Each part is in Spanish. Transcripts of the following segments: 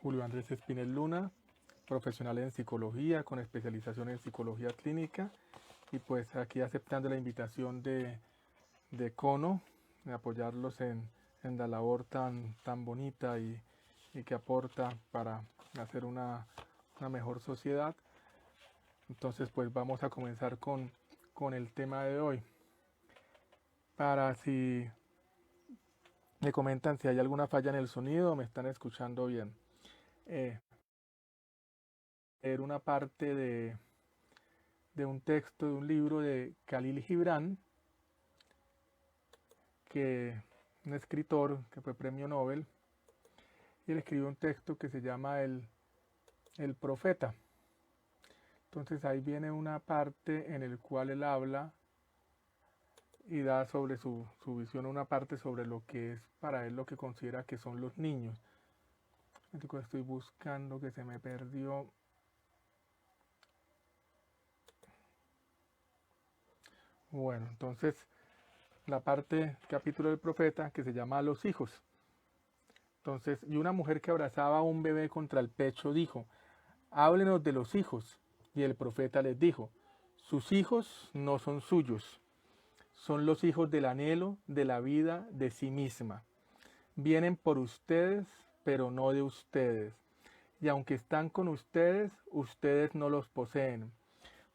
Julio Andrés Espinel Luna, profesional en psicología con especialización en psicología clínica, y pues aquí aceptando la invitación de Cono, de apoyarlos en la labor tan bonita y que aporta para hacer una mejor sociedad. Entonces pues vamos a comenzar con el tema de hoy. Para si me comentan si hay alguna falla en el sonido, me están escuchando bien. Leer una parte de un texto de un libro de Khalil Gibran, que un escritor que fue premio Nobel, y él escribió un texto que se llama el Profeta. Entonces ahí viene una parte en el cual él habla y da sobre su visión una parte sobre lo que es para él lo que considera que son los niños. Estoy buscando, que se me perdió. Bueno, entonces la parte, capítulo del Profeta, que se llama Los hijos. Entonces, y una mujer que abrazaba a un bebé contra el pecho dijo: háblenos de los hijos. Y el profeta les dijo: sus hijos no son suyos, son los hijos del anhelo de la vida de sí misma. Vienen por ustedes, pero no de ustedes. Y aunque están con ustedes, ustedes no los poseen.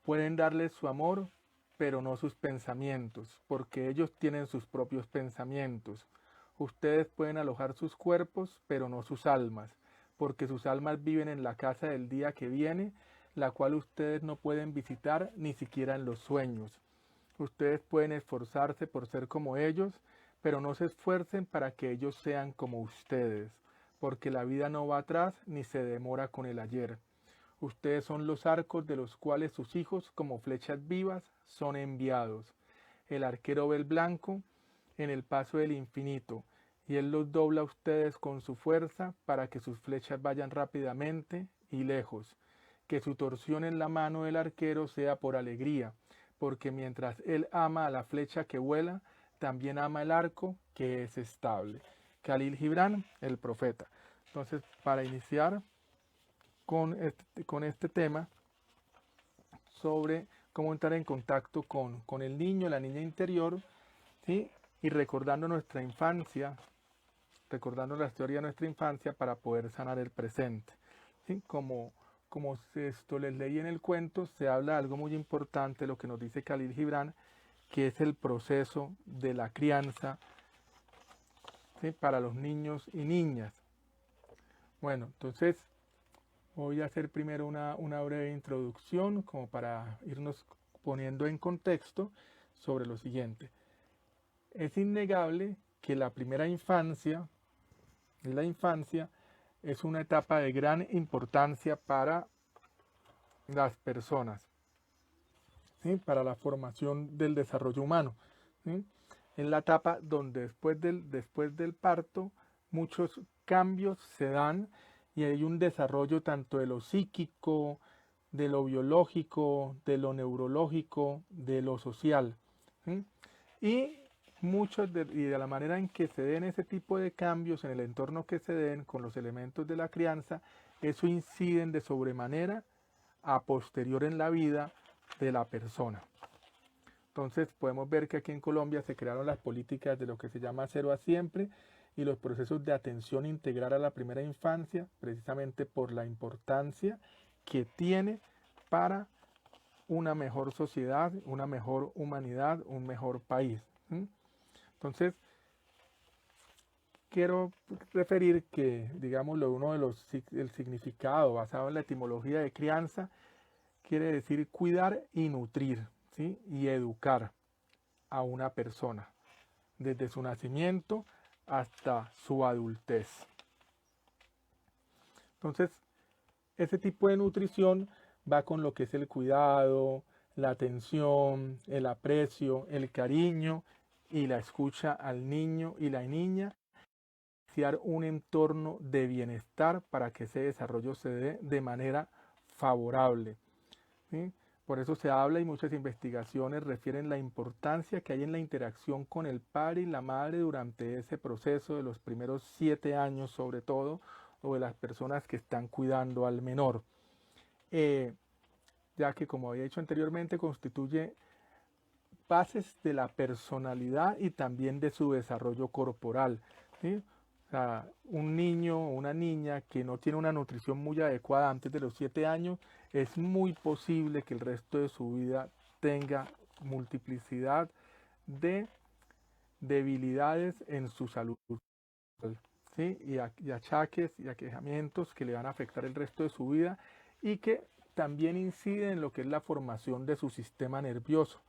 Pueden darles su amor, pero no sus pensamientos, porque ellos tienen sus propios pensamientos. Ustedes pueden alojar sus cuerpos, pero no sus almas, porque sus almas viven en la casa del día que viene, la cual ustedes no pueden visitar ni siquiera en los sueños. Ustedes pueden esforzarse por ser como ellos, pero no se esfuercen para que ellos sean como ustedes, porque la vida no va atrás ni se demora con el ayer. Ustedes son los arcos de los cuales sus hijos, como flechas vivas, son enviados. El arquero ve el blanco en el paso del infinito, y él los dobla a ustedes con su fuerza para que sus flechas vayan rápidamente y lejos. Que su torsión en la mano del arquero sea por alegría, porque mientras él ama a la flecha que vuela, también ama el arco que es estable. Khalil Gibran, el profeta. Entonces, para iniciar con este tema sobre cómo entrar en contacto con el niño, la niña interior, ¿sí? Y recordando nuestra infancia, recordando la historia de nuestra infancia para poder sanar el presente. ¿Sí? Como esto les leí en el cuento, se habla de algo muy importante, lo que nos dice Khalil Gibran, que es el proceso de la crianza, ¿sí? Para los niños y niñas. Bueno, entonces voy a hacer primero una breve introducción como para irnos poniendo en contexto sobre lo siguiente. Es innegable que la primera infancia, la infancia, es una etapa de gran importancia para las personas, ¿sí? Para la formación del desarrollo humano, ¿sí? Es la etapa donde después del parto muchos cambios se dan y hay un desarrollo tanto de lo psíquico, de lo biológico, de lo neurológico, de lo social, ¿sí? Y y de la manera en que se den ese tipo de cambios en el entorno que se den con los elementos de la crianza, eso inciden de sobremanera a posterior en la vida de la persona. Entonces podemos ver que aquí en Colombia se crearon las políticas de lo que se llama cero a siempre y los procesos de atención integral a la primera infancia, precisamente por la importancia que tiene para una mejor sociedad, una mejor humanidad, un mejor país. Entonces, quiero referir que, digámoslo, el significado basado en la etimología de crianza quiere decir cuidar y nutrir, ¿sí? Y educar a una persona desde su nacimiento hasta su adultez. Entonces, ese tipo de nutrición va con lo que es el cuidado, la atención, el aprecio, el cariño y la escucha al niño y la niña, crear un entorno de bienestar para que ese desarrollo se dé de manera favorable, ¿sí? Por eso se habla y muchas investigaciones refieren la importancia que hay en la interacción con el padre y la madre durante ese proceso de los primeros 7 años sobre todo, o de las personas que están cuidando al menor, ya que, como había dicho anteriormente, constituye bases de la personalidad y también de su desarrollo corporal, ¿sí? O sea, un niño o una niña que no tiene una nutrición muy adecuada antes de los 7 años, es muy posible que el resto de su vida tenga multiplicidad de debilidades en su salud, ¿sí? Y achaques y aquejamientos que le van a afectar el resto de su vida y que también inciden en lo que es la formación de su sistema nervioso.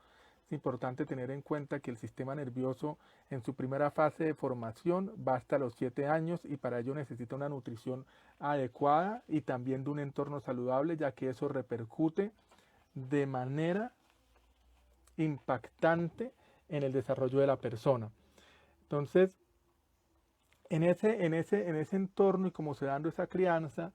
Es importante tener en cuenta que el sistema nervioso en su primera fase de formación va hasta los 7 años y para ello necesita una nutrición adecuada y también de un entorno saludable, ya que eso repercute de manera impactante en el desarrollo de la persona. Entonces, en ese entorno y como se dando esa crianza,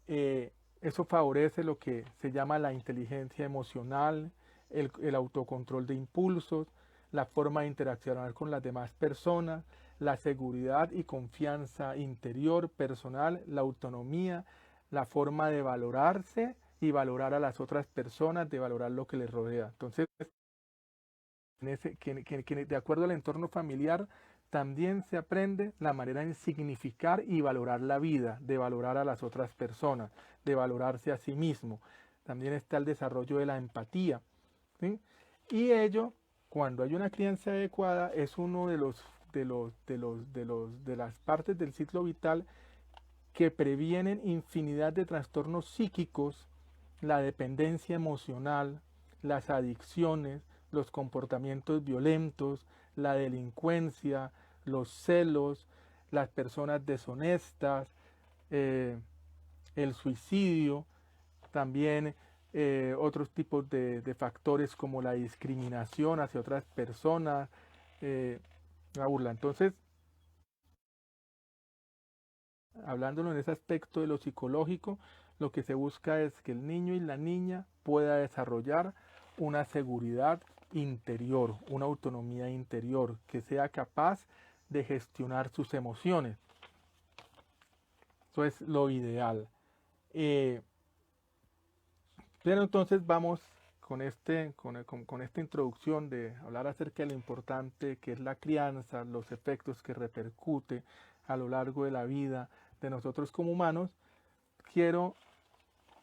eso favorece lo que se llama la inteligencia emocional, el autocontrol de impulsos, la forma de interaccionar con las demás personas, la seguridad y confianza interior, personal, la autonomía, la forma de valorarse y valorar a las otras personas, de valorar lo que les rodea. Entonces, de acuerdo al entorno familiar, también se aprende la manera de significar y valorar la vida, de valorar a las otras personas, de valorarse a sí mismo. También está el desarrollo de la empatía, ¿sí? Y ello, cuando hay una crianza adecuada, es uno de las partes del ciclo vital que previenen infinidad de trastornos psíquicos, la dependencia emocional, las adicciones, los comportamientos violentos, la delincuencia, los celos, las personas deshonestas, el suicidio, también otros tipos de factores como la discriminación hacia otras personas, la burla. Entonces, hablándolo en ese aspecto de lo psicológico, lo que se busca es que el niño y la niña pueda desarrollar una seguridad interior, una autonomía interior, que sea capaz de gestionar sus emociones. Eso es lo ideal. Pero entonces vamos con esta introducción de hablar acerca de lo importante que es la crianza, los efectos que repercute a lo largo de la vida de nosotros como humanos. Quiero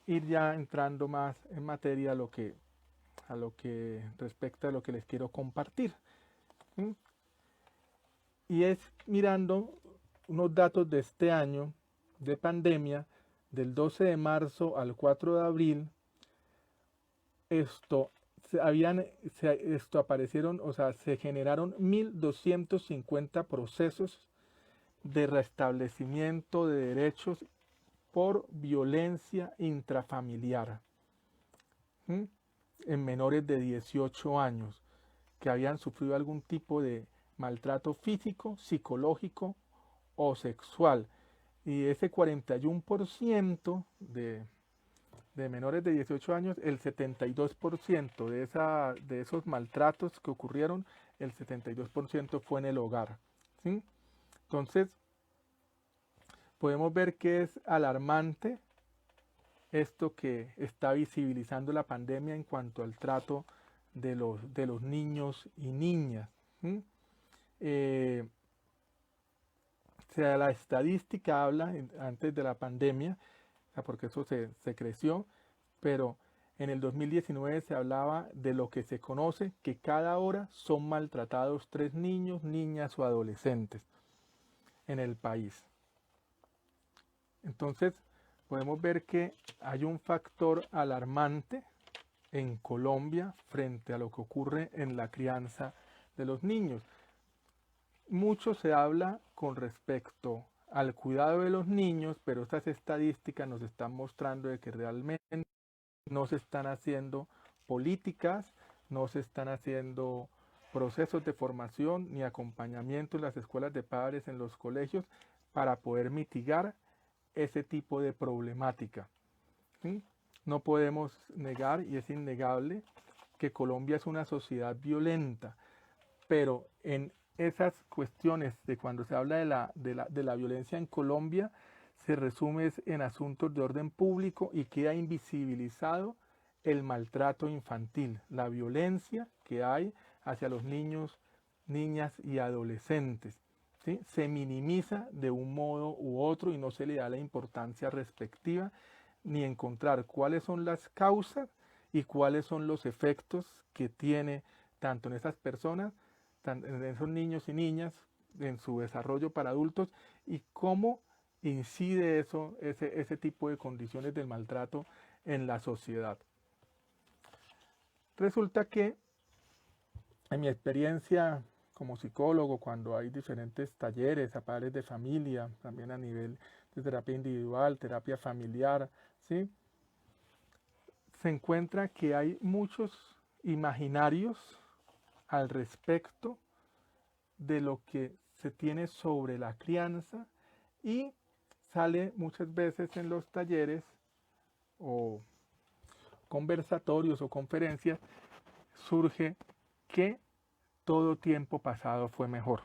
ir ya entrando más en materia a lo que respecta a lo que les quiero compartir. ¿Sí? Y es mirando unos datos de este año de pandemia, del 12 de marzo al 4 de abril, aparecieron, o sea, se generaron 1.250 procesos de restablecimiento de derechos por violencia intrafamiliar, ¿sí? En menores de 18 años que habían sufrido algún tipo de maltrato físico, psicológico o sexual. Y ese 41% de menores de 18 años, el 72% de esos maltratos que ocurrieron, el 72% fue en el hogar, ¿sí? Entonces, podemos ver que es alarmante esto que está visibilizando la pandemia en cuanto al trato de los niños y niñas, ¿sí? O sea, la estadística habla antes de la pandemia, o sea, porque eso se creció, pero en el 2019 se hablaba de lo que se conoce que cada hora son maltratados 3 niños, niñas o adolescentes en el país. Entonces, podemos ver que hay un factor alarmante en Colombia frente a lo que ocurre en la crianza de los niños. Mucho se habla con respecto al cuidado de los niños, pero estas estadísticas nos están mostrando de que realmente no se están haciendo políticas, no se están haciendo procesos de formación ni acompañamiento en las escuelas de padres, en los colegios, para poder mitigar ese tipo de problemática, ¿sí? No podemos negar, y es innegable, que Colombia es una sociedad violenta, pero en esas cuestiones de cuando se habla de la violencia en Colombia, se resume en asuntos de orden público y queda invisibilizado el maltrato infantil, la violencia que hay hacia los niños, niñas y adolescentes. ¿Sí? Se minimiza de un modo u otro y no se le da la importancia respectiva ni encontrar cuáles son las causas y cuáles son los efectos que tiene tanto en esas personas, en esos niños y niñas, en su desarrollo para adultos y cómo incide ese tipo de condiciones del maltrato en la sociedad. Resulta que en mi experiencia como psicólogo, cuando hay diferentes talleres a padres de familia, también a nivel de terapia individual, terapia familiar, ¿sí? Se encuentra que hay muchos imaginarios al respecto de lo que se tiene sobre la crianza y sale muchas veces en los talleres o conversatorios o conferencias, surge que todo tiempo pasado fue mejor,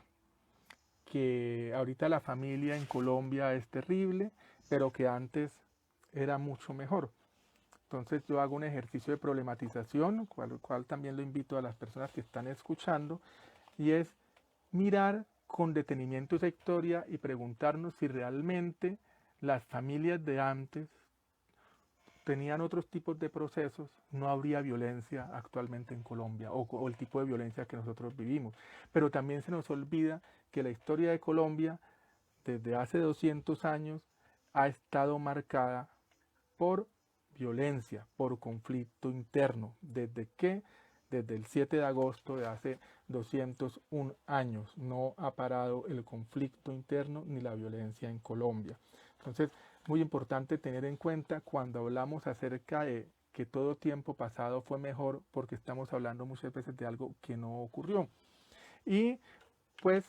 que ahorita la familia en Colombia es terrible, pero que antes era mucho mejor. Entonces yo hago un ejercicio de problematización, cual también lo invito a las personas que están escuchando, y es mirar con detenimiento esa historia y preguntarnos si realmente las familias de antes tenían otros tipos de procesos, no habría violencia actualmente en Colombia o el tipo de violencia que nosotros vivimos. Pero también se nos olvida que la historia de Colombia desde hace 200 años ha estado marcada por violencia, por conflicto interno. ¿Desde qué? Desde el 7 de agosto de hace 201 años no ha parado el conflicto interno ni la violencia en Colombia. Entonces, muy importante tener en cuenta cuando hablamos acerca de que todo tiempo pasado fue mejor, porque estamos hablando muchas veces de algo que no ocurrió. Y pues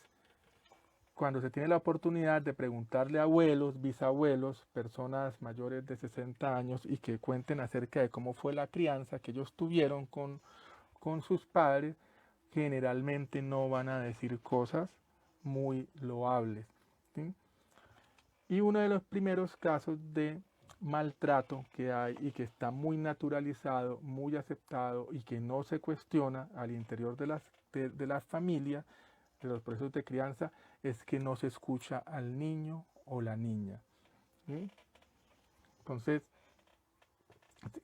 cuando se tiene la oportunidad de preguntarle a abuelos, bisabuelos, personas mayores de 60 años y que cuenten acerca de cómo fue la crianza que ellos tuvieron con sus padres, generalmente no van a decir cosas muy loables, ¿sí? Y uno de los primeros casos de maltrato que hay y que está muy naturalizado, muy aceptado y que no se cuestiona al interior de las familias, de los procesos de crianza, es que no se escucha al niño o la niña, ¿sí? Entonces,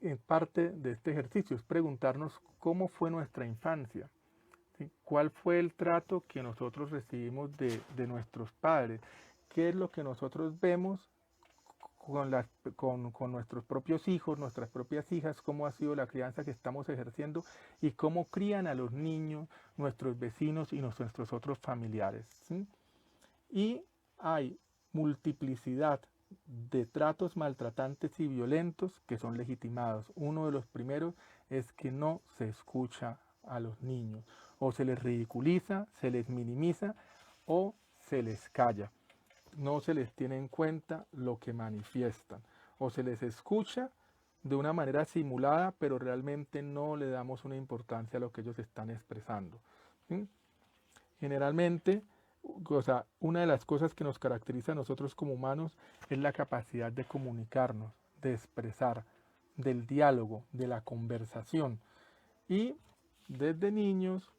en parte de este ejercicio es preguntarnos cómo fue nuestra infancia, ¿sí? ¿Cuál fue el trato que nosotros recibimos de nuestros padres? ¿Qué es lo que nosotros vemos con nuestros propios hijos, nuestras propias hijas, cómo ha sido la crianza que estamos ejerciendo y cómo crían a los niños, nuestros vecinos y nuestros otros familiares, ¿sí? Y hay multiplicidad de tratos maltratantes y violentos que son legitimados. Uno de los primeros es que no se escucha a los niños, o se les ridiculiza, se les minimiza o se les calla. No se les tiene en cuenta lo que manifiestan, o se les escucha de una manera simulada, pero realmente no le damos una importancia a lo que ellos están expresando, ¿sí? Generalmente, una de las cosas que nos caracteriza a nosotros como humanos es la capacidad de comunicarnos, de expresar, del diálogo, de la conversación. Y desde niños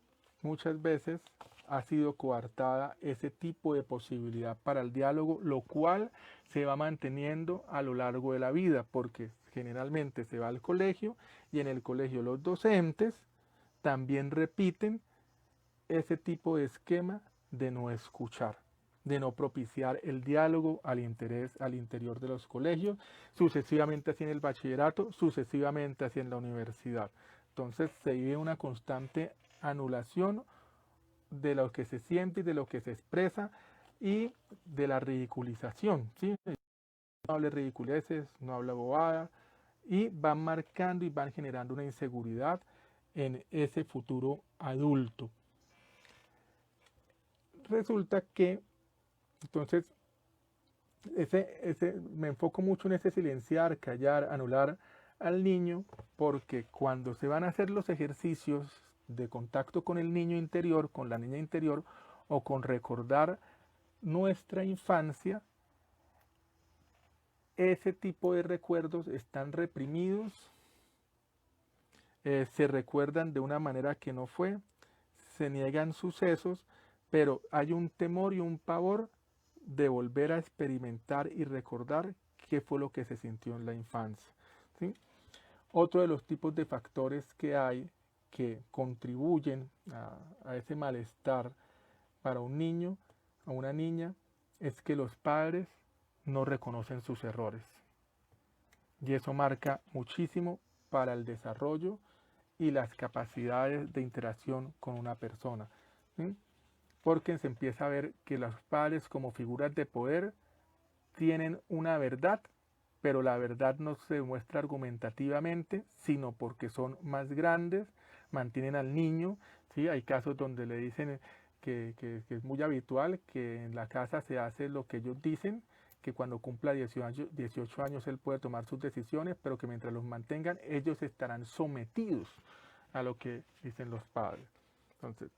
muchas veces ha sido coartada ese tipo de posibilidad para el diálogo, lo cual se va manteniendo a lo largo de la vida, porque generalmente se va al colegio y en el colegio los docentes también repiten ese tipo de esquema de no escuchar, de no propiciar el diálogo al interior de los colegios, sucesivamente así en el bachillerato, sucesivamente así en la universidad. Entonces se vive una constante anulación de lo que se siente y de lo que se expresa y de la ridiculización, ¿sí? No hable ridiculeces, no habla bobada, y van marcando y van generando una inseguridad en ese futuro adulto. Resulta que, entonces, me enfoco mucho en ese silenciar, callar, anular al niño, porque cuando se van a hacer los ejercicios de contacto con el niño interior, con la niña interior, o con recordar nuestra infancia, ese tipo de recuerdos están reprimidos, se recuerdan de una manera que no fue, se niegan sucesos, pero hay un temor y un pavor de volver a experimentar y recordar qué fue lo que se sintió en la infancia, ¿sí? Otro de los tipos de factores que hay que contribuyen a ese malestar para un niño o una niña es que los padres no reconocen sus errores. Y eso marca muchísimo para el desarrollo y las capacidades de interacción con una persona, ¿sí? Porque se empieza a ver que los padres como figuras de poder tienen una verdad, pero la verdad no se demuestra argumentativamente, sino porque son más grandes, mantienen al niño, ¿sí? Hay casos donde le dicen que es muy habitual que en la casa se hace lo que ellos dicen, que cuando cumpla 18 años él puede tomar sus decisiones, pero que mientras los mantengan ellos estarán sometidos a lo que dicen los padres. Entonces,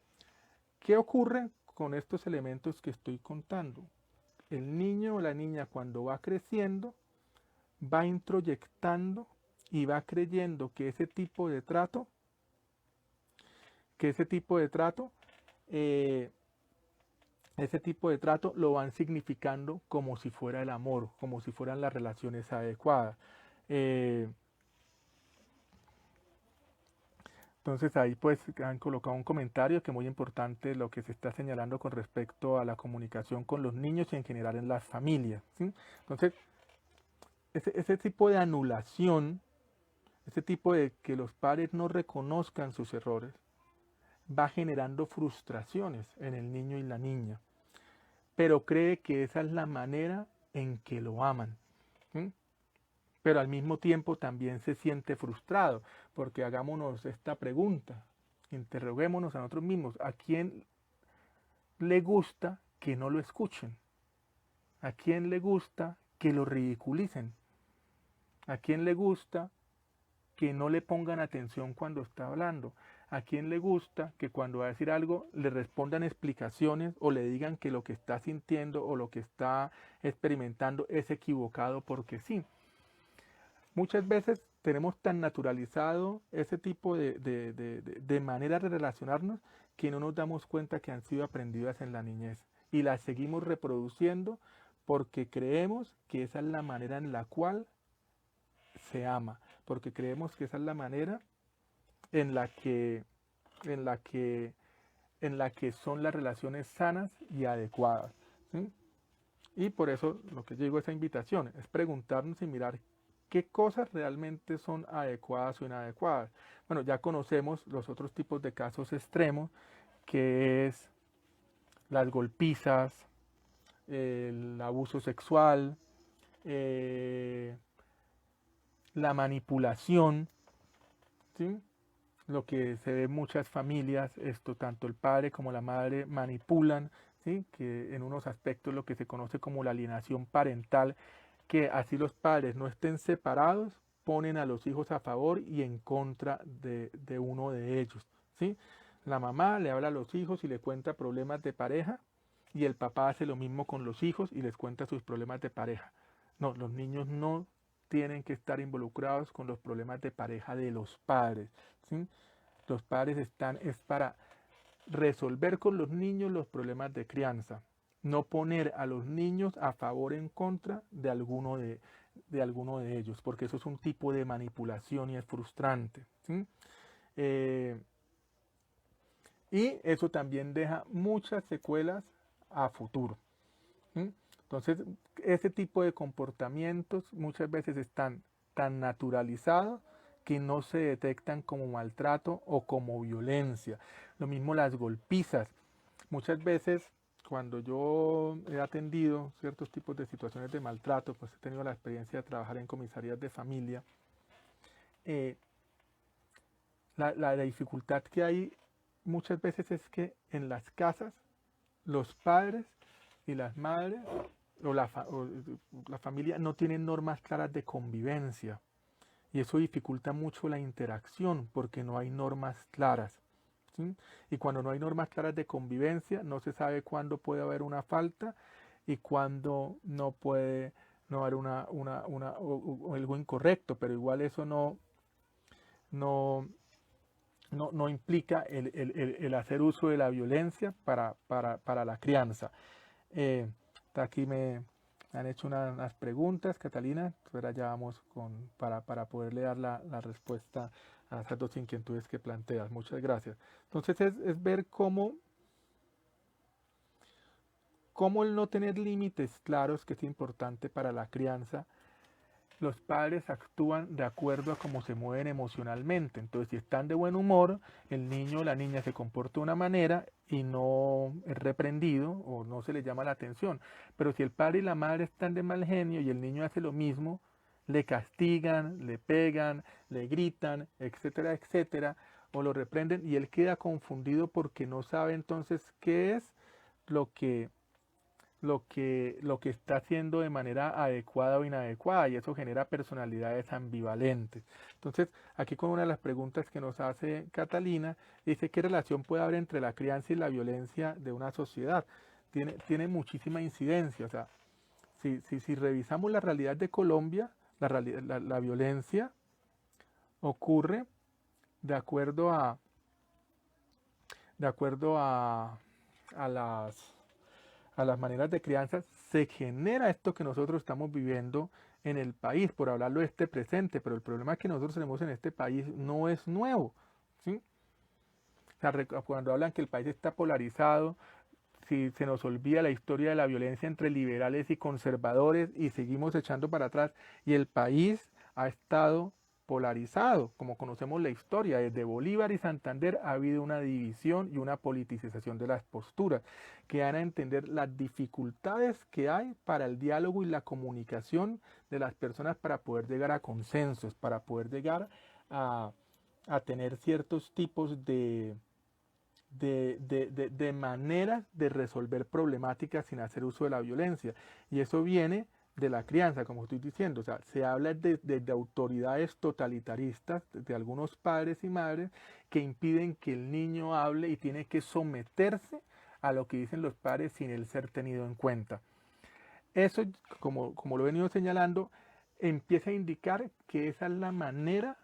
¿qué ocurre con estos elementos que estoy contando? El niño o la niña cuando va creciendo va introyectando y va creyendo que ese tipo de trato, que ese tipo de trato lo van significando como si fuera el amor, como si fueran las relaciones adecuadas. Entonces ahí pues han colocado un comentario que es muy importante lo que se está señalando con respecto a la comunicación con los niños y en general en las familias, ¿sí? Entonces ese tipo de anulación, ese tipo de que los padres no reconozcan sus errores, va generando frustraciones en el niño y la niña, pero cree que esa es la manera en que lo aman, ¿sí? Pero al mismo tiempo también se siente frustrado, porque hagámonos esta pregunta, interroguémonos a nosotros mismos, ¿a quién le gusta que no lo escuchen? ¿A quién le gusta que lo ridiculicen? ¿A quién le gusta que no le pongan atención cuando está hablando? ¿A quién le gusta que cuando va a decir algo le respondan explicaciones o le digan que lo que está sintiendo o lo que está experimentando es equivocado porque sí? Muchas veces tenemos tan naturalizado ese tipo de manera de relacionarnos que no nos damos cuenta que han sido aprendidas en la niñez y las seguimos reproduciendo porque creemos que esa es la manera en la cual se ama, porque creemos que esa es la manera en la que, en la que, en la que son las relaciones sanas y adecuadas, ¿sí? Y por eso lo que yo digo, esa invitación es preguntarnos y mirar qué cosas realmente son adecuadas o inadecuadas. Bueno, ya conocemos los otros tipos de casos extremos, que es las golpizas, el abuso sexual, eh, la manipulación, ¿sí? Lo que se ve en muchas familias, esto tanto el padre como la madre manipulan, ¿sí? Que en unos aspectos lo que se conoce como la alienación parental, que así los padres no estén separados, ponen a los hijos a favor y en contra de uno de ellos, ¿sí? La mamá le habla a los hijos y le cuenta problemas de pareja y el papá hace lo mismo con los hijos y les cuenta sus problemas de pareja. No, los niños no tienen que estar involucrados con los problemas de pareja de los padres, ¿sí? Los padres están es para resolver con los niños los problemas de crianza, no poner a los niños a favor o en contra de alguno de ellos, porque eso es un tipo de manipulación y es frustrante, ¿sí? Y eso también deja muchas secuelas a futuro, ¿sí? Entonces, ese tipo de comportamientos muchas veces están tan naturalizados que no se detectan como maltrato o como violencia. Lo mismo las golpizas. Muchas veces cuando yo he atendido ciertos tipos de situaciones de maltrato, pues he tenido la experiencia de trabajar en comisarías de familia, eh, la dificultad que hay muchas veces es que en las casas los padres y las madres o la familia no tienen normas claras de convivencia y eso dificulta mucho la interacción porque no hay normas claras, ¿sí? Y cuando no hay normas claras de convivencia no se sabe cuándo puede haber una falta y cuándo no puede no dar o algo incorrecto, pero igual eso no, no implica el hacer uso de la violencia para la crianza. Aquí me han hecho unas preguntas, Catalina, ahora ya vamos para poderle dar la respuesta a esas dos inquietudes que planteas. Muchas gracias. Entonces es ver cómo el no tener límites claros, que es importante para la crianza. Los padres actúan de acuerdo a cómo se mueven emocionalmente. Entonces, si están de buen humor, el niño o la niña se comporta de una manera y no es reprendido o no se le llama la atención. Pero si el padre y la madre están de mal genio y el niño hace lo mismo, le castigan, le pegan, le gritan, etcétera, etcétera, o lo reprenden y él queda confundido porque no sabe entonces qué es lo que está haciendo de manera adecuada o inadecuada, y eso genera personalidades ambivalentes. Entonces, aquí con una de las preguntas que nos hace Catalina, dice: ¿qué relación puede haber entre la crianza y la violencia de una sociedad? Tiene muchísima incidencia. O sea, si revisamos la realidad de Colombia, la violencia ocurre de acuerdo a las maneras de crianza. Se genera esto que nosotros estamos viviendo en el país, por hablarlo de este presente, pero el problema que nosotros tenemos en este país no es nuevo, ¿sí? O sea, cuando hablan que el país está polarizado, si se nos olvida la historia de la violencia entre liberales y conservadores y seguimos echando para atrás, y el país ha estado polarizado, como conocemos la historia, desde Bolívar y Santander ha habido una división y una politización de las posturas, que dan a entender las dificultades que hay para el diálogo y la comunicación de las personas para poder llegar a consensos, para poder llegar a, a tener ciertos tipos de maneras de resolver problemáticas sin hacer uso de la violencia. Y eso viene de la crianza, como estoy diciendo. O sea, se habla de autoridades totalitaristas, de algunos padres y madres que impiden que el niño hable y tiene que someterse a lo que dicen los padres sin él ser tenido en cuenta. Eso, como lo he venido señalando, empieza a indicar que esa es la manera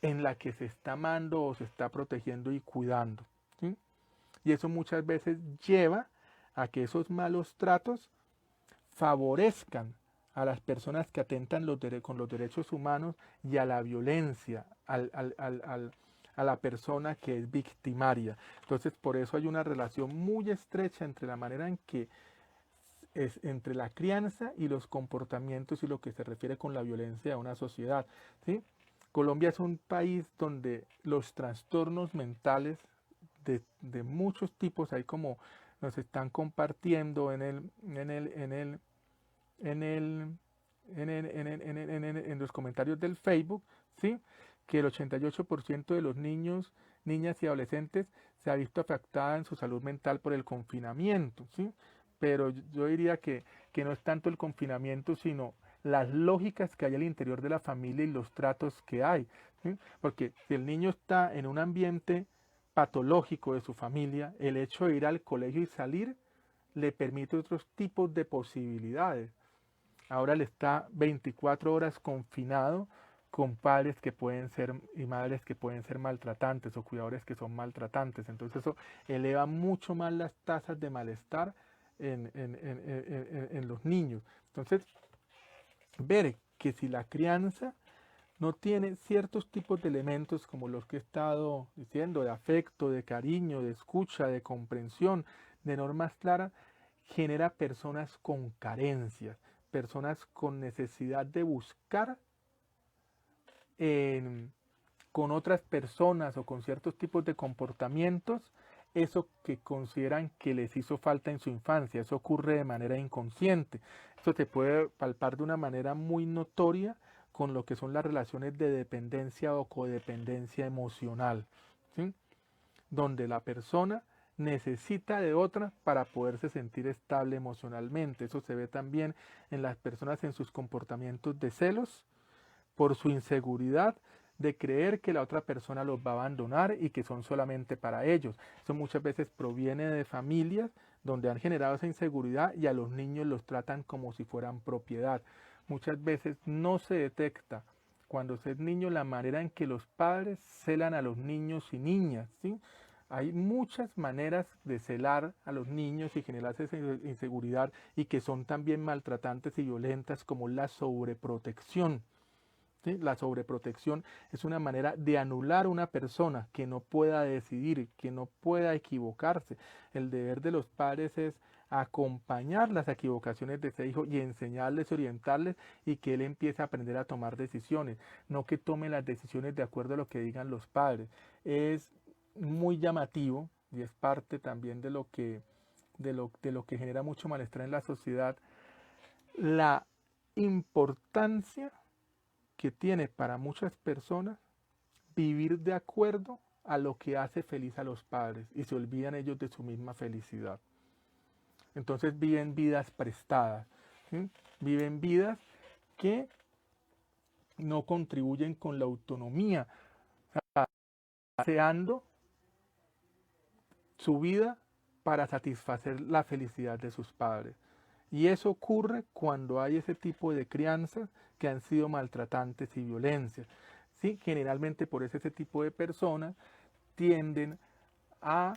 en la que se está amando o se está protegiendo y cuidando, ¿sí? Y eso muchas veces lleva a que esos malos tratos favorezcan a las personas que atentan con los derechos humanos y a la violencia, a la persona que es victimaria. Entonces, por eso hay una relación muy estrecha entre la manera en que es entre la crianza y los comportamientos y lo que se refiere con la violencia a una sociedad, ¿sí? Colombia es un país donde los trastornos mentales de muchos tipos, hay como nos están compartiendo en los comentarios del Facebook, ¿sí? Que el 88% de los niños, niñas y adolescentes se ha visto afectada en su salud mental por el confinamiento, ¿sí? Pero yo diría que no es tanto el confinamiento, sino las lógicas que hay al interior de la familia y los tratos que hay, ¿sí? Porque si el niño está en un ambiente patológico de su familia, el hecho de ir al colegio y salir le permite otros tipos de posibilidades. Ahora él está 24 horas confinado con padres que pueden ser y madres que pueden ser maltratantes o cuidadores que son maltratantes. Entonces eso eleva mucho más las tasas de malestar en los niños. Entonces, ver que si la crianza no tiene ciertos tipos de elementos como los que he estado diciendo, de afecto, de cariño, de escucha, de comprensión, de normas claras, genera personas con carencias, personas con necesidad de buscar con otras personas o con ciertos tipos de comportamientos eso que consideran que les hizo falta en su infancia. Eso ocurre de manera inconsciente. Eso se puede palpar de una manera muy notoria con lo que son las relaciones de dependencia o codependencia emocional, ¿sí? Donde la persona necesita de otra para poderse sentir estable emocionalmente. Eso se ve también en las personas en sus comportamientos de celos, por su inseguridad de creer que la otra persona los va a abandonar y que son solamente para ellos. Eso muchas veces proviene de familias donde han generado esa inseguridad y a los niños los tratan como si fueran propiedad. Muchas veces no se detecta cuando se es niño la manera en que los padres celan a los niños y niñas, ¿sí? Hay muchas maneras de celar a los niños y generar esa inseguridad y que son también maltratantes y violentas, como la sobreprotección. ¿Sí? La sobreprotección es una manera de anular a una persona que no pueda decidir, que no pueda equivocarse. El deber de los padres es acompañar las equivocaciones de ese hijo y enseñarles, orientarles y que él empiece a aprender a tomar decisiones, no que tome las decisiones de acuerdo a lo que digan los padres. Es muy llamativo y es parte también de lo que genera mucho malestar en la sociedad, la importancia que tiene para muchas personas vivir de acuerdo a lo que hace feliz a los padres y se olvidan ellos de su misma felicidad. Entonces viven vidas prestadas, ¿sí? Viven vidas que no contribuyen con la autonomía, deseando su vida para satisfacer la felicidad de sus padres. Y eso ocurre cuando hay ese tipo de crianzas que han sido maltratantes y violencias. ¿Sí? Generalmente por ese tipo de personas tienden a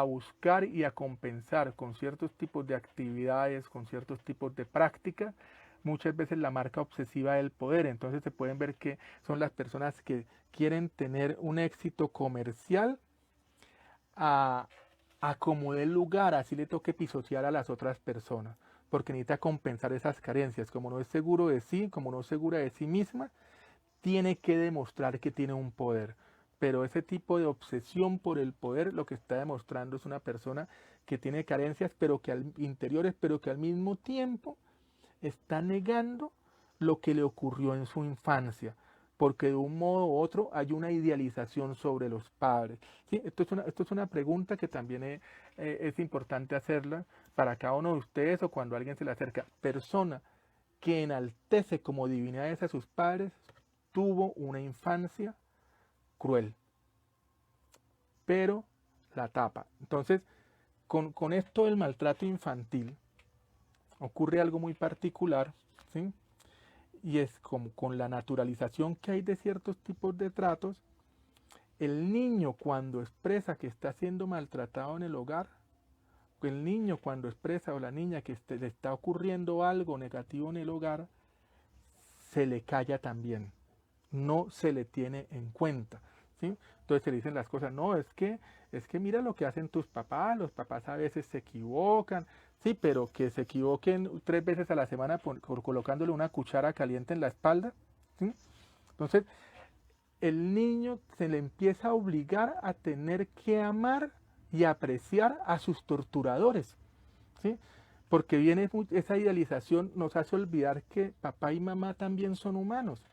buscar y a compensar con ciertos tipos de actividades, con ciertos tipos de prácticas, muchas veces la marca obsesiva del poder. Entonces se pueden ver que son las personas que quieren tener un éxito comercial a como dé lugar, así le toque pisotear a las otras personas, porque necesita compensar esas carencias. Como no es seguro de sí, como no es segura de sí misma, tiene que demostrar que tiene un poder. Pero ese tipo de obsesión por el poder lo que está demostrando es una persona que tiene carencias, pero que interiores, pero que al mismo tiempo está negando lo que le ocurrió en su infancia, porque de un modo u otro hay una idealización sobre los padres. ¿Sí? Esto es una pregunta que también es importante hacerla para cada uno de ustedes o cuando alguien se le acerca. Persona que enaltece como divinidades a sus padres tuvo una infancia cruel, pero la tapa. Entonces, con esto del maltrato infantil ocurre algo muy particular, ¿sí? Y es como con la naturalización que hay de ciertos tipos de tratos, el niño cuando expresa que está siendo maltratado en el hogar, el niño cuando expresa o la niña que le está ocurriendo algo negativo en el hogar, se le calla también, no se le tiene en cuenta, ¿sí? Entonces se le dicen las cosas, no, es que mira lo que hacen tus papás, los papás a veces se equivocan, sí, pero que se equivoquen 3 veces a la semana por colocándole una cuchara caliente en la espalda, ¿sí? Entonces el niño se le empieza a obligar a tener que amar y apreciar a sus torturadores, ¿sí? Porque viene esa idealización, nos hace olvidar que papá y mamá también son humanos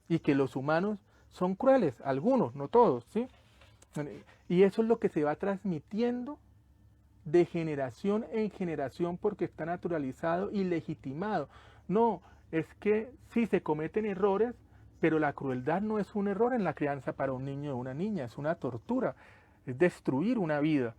y que los humanos son crueles, algunos, no todos, ¿sí? Y eso es lo que se va transmitiendo de generación en generación porque está naturalizado y legitimado. No, es que sí se cometen errores, pero la crueldad no es un error en la crianza para un niño o una niña, es una tortura, es destruir una vida.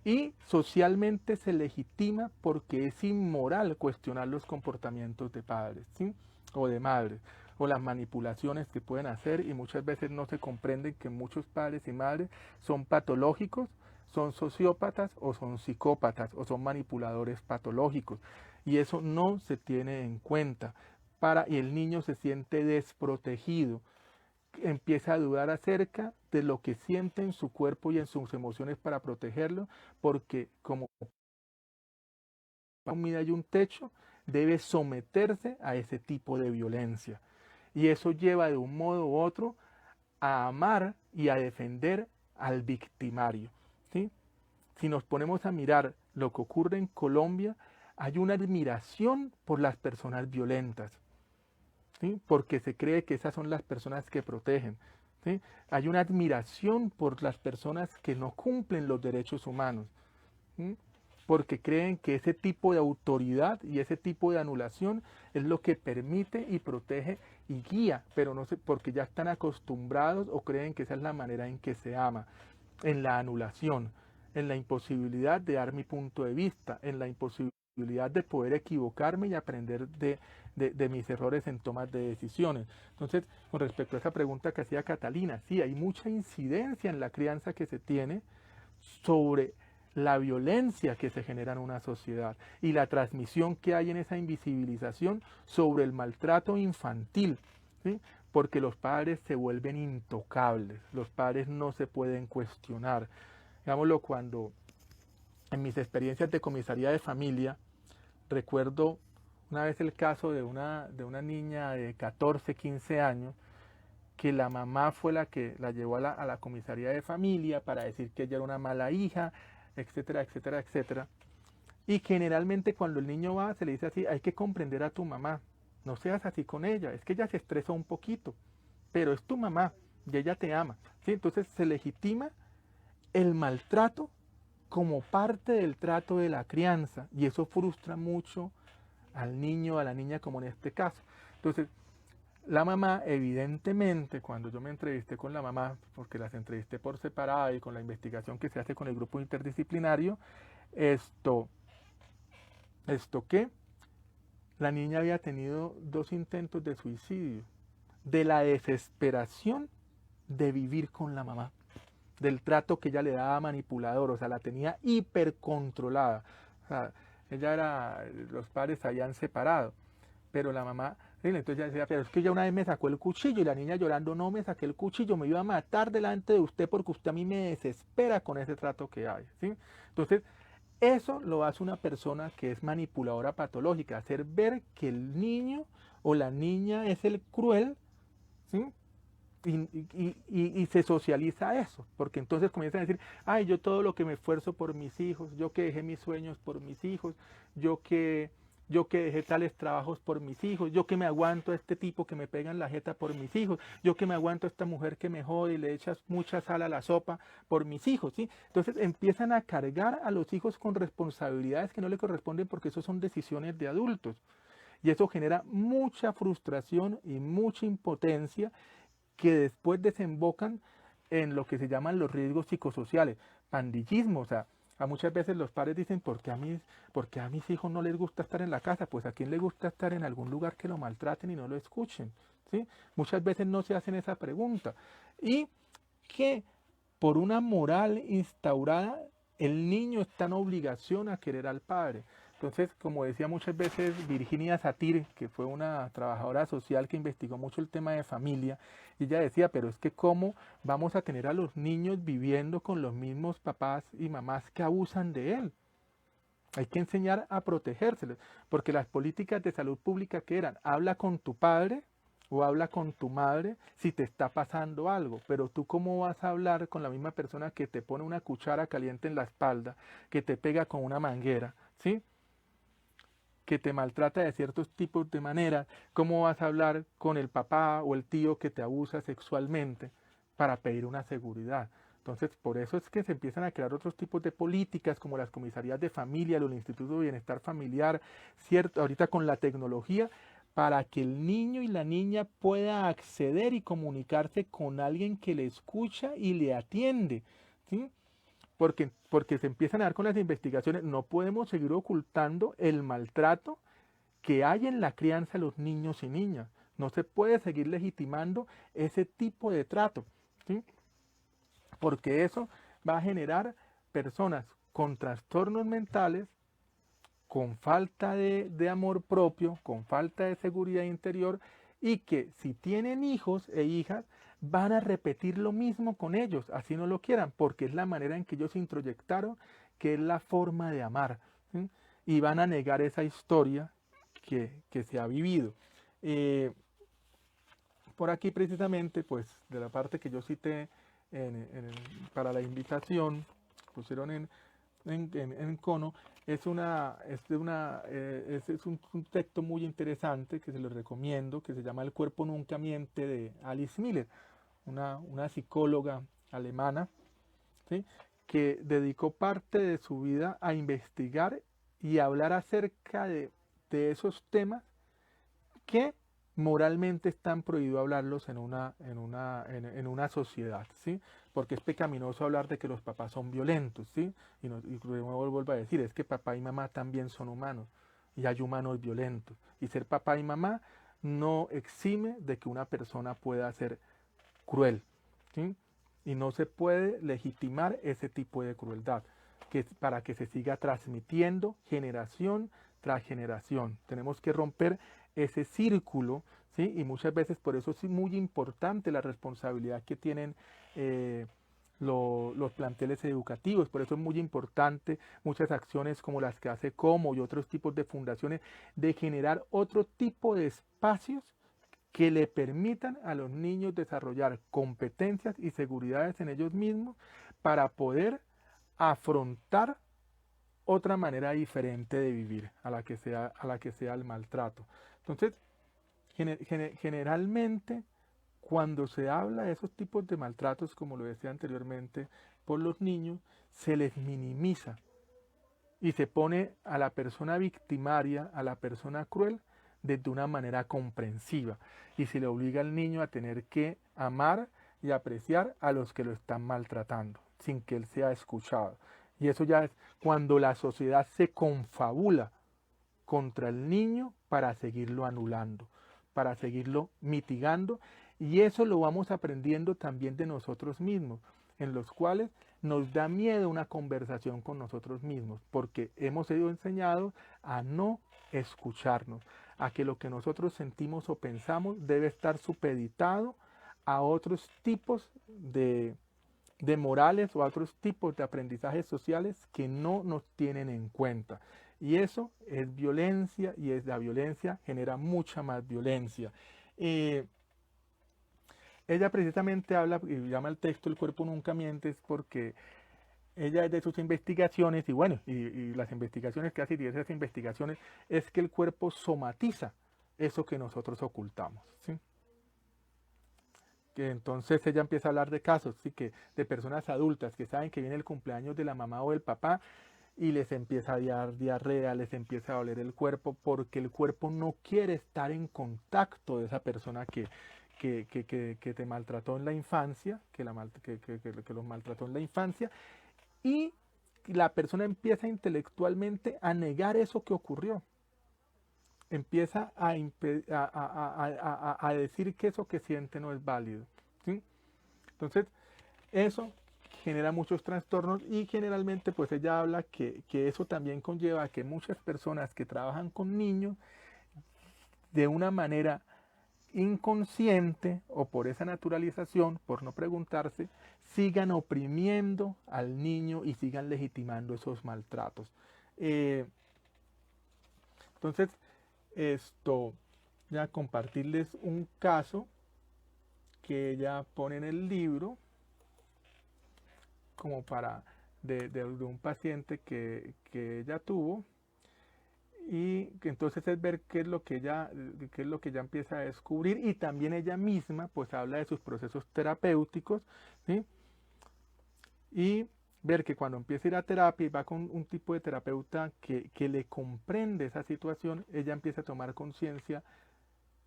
Y socialmente se legitima porque es inmoral cuestionar los comportamientos de padres, ¿sí? O de madres, o las manipulaciones que pueden hacer, y muchas veces no se comprende que muchos padres y madres son patológicos, son sociópatas o son psicópatas o son manipuladores patológicos, y eso no se tiene en cuenta, y el niño se siente desprotegido, empieza a dudar acerca de lo que siente en su cuerpo y en sus emociones para protegerlo, porque como comida y un techo, debe someterse a ese tipo de violencia. Y eso lleva de un modo u otro a amar y a defender al victimario, ¿sí? Si nos ponemos a mirar lo que ocurre en Colombia, hay una admiración por las personas violentas, ¿sí? Porque se cree que esas son las personas que protegen, ¿sí? Hay una admiración por las personas que no cumplen los derechos humanos, ¿sí? Porque creen que ese tipo de autoridad y ese tipo de anulación es lo que permite y protege y guía, pero no sé, porque ya están acostumbrados o creen que esa es la manera en que se ama, en la anulación. en la imposibilidad de dar mi punto de vista, en la imposibilidad de poder equivocarme y aprender de mis errores en tomas de decisiones. Entonces, con respecto a esa pregunta que hacía Catalina, sí, hay mucha incidencia en la crianza que se tiene sobre la violencia que se genera en una sociedad y la transmisión que hay en esa invisibilización sobre el maltrato infantil, ¿sí? Porque los padres se vuelven intocables, los padres no se pueden cuestionar. Digámoslo, cuando en mis experiencias de comisaría de familia, recuerdo una vez el caso de una niña de 14, 15 años, que la mamá fue la que la llevó a la comisaría de familia para decir que ella era una mala hija, etcétera, etcétera, etcétera. Y generalmente cuando el niño va, se le dice así: hay que comprender a tu mamá, no seas así con ella, es que ella se estresa un poquito, pero es tu mamá y ella te ama, ¿sí? Entonces se legitima el maltrato como parte del trato de la crianza, y eso frustra mucho al niño, a la niña, como en este caso. Entonces, la mamá, evidentemente, cuando yo me entrevisté con la mamá, porque las entrevisté por separado y con la investigación que se hace con el grupo interdisciplinario, esto que la niña había tenido 2 intentos de suicidio, de la desesperación de vivir con la mamá, del trato que ella le daba manipulador, o sea, la tenía hipercontrolada. O sea, los padres se habían separado, pero la mamá, entonces ella decía: pero es que ya una vez me sacó el cuchillo, y la niña llorando: no me saqué el cuchillo, me iba a matar delante de usted porque usted a mí me desespera con ese trato que hay, ¿sí? Entonces, eso lo hace una persona que es manipuladora patológica, hacer ver que el niño o la niña es el cruel, ¿sí? Y se socializa eso, porque entonces comienzan a decir: ay, yo todo lo que me esfuerzo por mis hijos, yo que dejé mis sueños por mis hijos, yo que dejé tales trabajos por mis hijos, yo que me aguanto a este tipo que me pega en la jeta por mis hijos, yo que me aguanto a esta mujer que me jode y le echas mucha sal a la sopa por mis hijos, ¿sí? Entonces empiezan a cargar a los hijos con responsabilidades que no le corresponden, porque eso son decisiones de adultos. Y eso genera mucha frustración y mucha impotencia, que después desembocan en lo que se llaman los riesgos psicosociales, pandillismo. O sea, a muchas veces los padres dicen: ¿por qué a mis hijos no les gusta estar en la casa? Pues a quién le gusta estar en algún lugar que lo maltraten y no lo escuchen, ¿sí? Muchas veces no se hacen esa pregunta. Y que por una moral instaurada, el niño está en obligación a querer al padre. Entonces, como decía muchas veces Virginia Satir, que fue una trabajadora social que investigó mucho el tema de familia, y ella decía: pero es que cómo vamos a tener a los niños viviendo con los mismos papás y mamás que abusan de él. Hay que enseñar a protegérselos, porque las políticas de salud pública que eran: habla con tu padre o habla con tu madre si te está pasando algo, pero tú cómo vas a hablar con la misma persona que te pone una cuchara caliente en la espalda, que te pega con una manguera, ¿sí? Que te maltrata de ciertos tipos de maneras. ¿Cómo vas a hablar con el papá o el tío que te abusa sexualmente para pedir una seguridad? Entonces, por eso es que se empiezan a crear otros tipos de políticas, como las comisarías de familia, los institutos de bienestar familiar, ¿cierto? Ahorita con la tecnología, para que el niño y la niña pueda acceder y comunicarse con alguien que le escucha y le atiende, ¿sí? Porque se empiezan a dar con las investigaciones. No podemos seguir ocultando el maltrato que hay en la crianza de los niños y niñas. No se puede seguir legitimando ese tipo de trato, ¿sí? Porque eso va a generar personas con trastornos mentales, con falta de amor propio, con falta de seguridad interior, y que si tienen hijos e hijas, van a repetir lo mismo con ellos, así no lo quieran, porque es la manera en que ellos introyectaron que es la forma de amar, ¿sí? Y van a negar esa historia que se ha vivido. Por aquí precisamente, pues de la parte que yo cité para la invitación, pusieron en Cono, es un texto muy interesante que se lo recomiendo, que se llama El cuerpo nunca miente, de Alice Miller, una psicóloga alemana, ¿sí? Que dedicó parte de su vida a investigar y hablar acerca de esos temas que moralmente están prohibido hablarlos en una sociedad, ¿sí? Porque es pecaminoso hablar de que los papás son violentos, ¿sí? Y de nuevo vuelvo a decir, es que papá y mamá también son humanos, y hay humanos violentos, y ser papá y mamá no exime de que una persona pueda ser cruel, ¿sí? Y no se puede legitimar ese tipo de crueldad, que es para que se siga transmitiendo generación tras generación. Tenemos que romper ese círculo, ¿sí? Y muchas veces por eso es muy importante la responsabilidad que tienen los planteles educativos. Por eso es muy importante muchas acciones como las que hace Como y otros tipos de fundaciones de generar otro tipo de espacios que le permitan a los niños desarrollar competencias y seguridades en ellos mismos para poder afrontar otra manera diferente de vivir a la que sea el maltrato. Entonces, generalmente, cuando se habla de esos tipos de maltratos, como lo decía anteriormente, por los niños, se les minimiza y se pone a la persona victimaria, a la persona cruel, desde una manera comprensiva. Y se le obliga al niño a tener que amar y apreciar a los que lo están maltratando, sin que él sea escuchado. Y eso ya es cuando la sociedad se confabula contra el niño para seguirlo anulando, para seguirlo mitigando. Y eso lo vamos aprendiendo también de nosotros mismos, en los cuales nos da miedo una conversación con nosotros mismos, porque hemos sido enseñados a no escucharnos, a que lo que nosotros sentimos o pensamos debe estar supeditado a otros tipos de morales o a otros tipos de aprendizajes sociales que no nos tienen en cuenta. Y eso es violencia, y la violencia genera mucha más violencia. Eh, Ella precisamente habla y llama el texto El cuerpo nunca miente, es porque ella de sus investigaciones, y bueno, y las investigaciones que hace y esas investigaciones, es que el cuerpo somatiza eso que nosotros ocultamos, ¿sí? Que entonces ella empieza a hablar de casos, ¿sí? Que de personas adultas que saben que viene el cumpleaños de la mamá o del papá y les empieza a dar diarrea, les empieza a doler el cuerpo porque el cuerpo no quiere estar en contacto de esa persona que te maltrató en la infancia, que los maltrató en la infancia, y la persona empieza intelectualmente a negar eso que ocurrió. Empieza a decir que eso que siente no es válido, ¿sí? Entonces, eso genera muchos trastornos y generalmente pues ella habla que eso también conlleva a que muchas personas que trabajan con niños de una manera inconsciente o por esa naturalización, por no preguntarse, sigan oprimiendo al niño y sigan legitimando esos maltratos. Eh, entonces, ya compartirles un caso que ella pone en el libro como de un paciente que ella tuvo, y que entonces es ver qué es lo que ella empieza a descubrir, y también ella misma pues habla de sus procesos terapéuticos, ¿sí? Y ver que cuando empieza a ir a terapia y va con un tipo de terapeuta que le comprende esa situación, ella empieza a tomar conciencia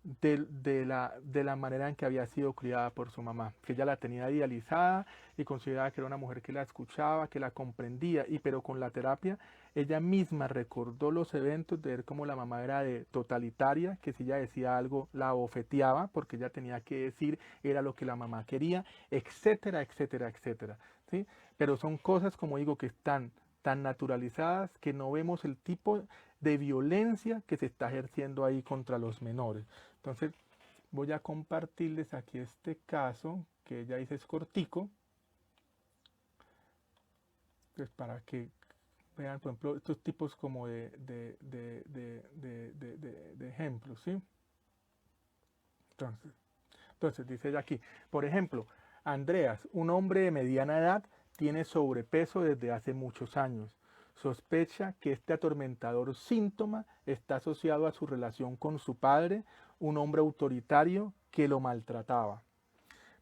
de la manera en que había sido criada por su mamá, que ella la tenía idealizada y consideraba que era una mujer que la escuchaba, que la comprendía, pero con la terapia ella misma recordó los eventos de ver cómo la mamá era totalitaria, que si ella decía algo la bofeteaba porque ella tenía que decir, era lo que la mamá quería, etcétera, etcétera, etcétera, ¿sí? Pero son cosas, como digo, que están tan naturalizadas que no vemos el tipo de violencia que se está ejerciendo ahí contra los menores. Entonces voy a compartirles aquí este caso que ella dice es cortico, pues para que vean, por ejemplo, estos tipos como de ejemplos, ¿sí? Entonces dice ella aquí, por ejemplo, Andreas, un hombre de mediana edad, tiene sobrepeso desde hace muchos años. Sospecha que este atormentador síntoma está asociado a su relación con su padre, un hombre autoritario que lo maltrataba,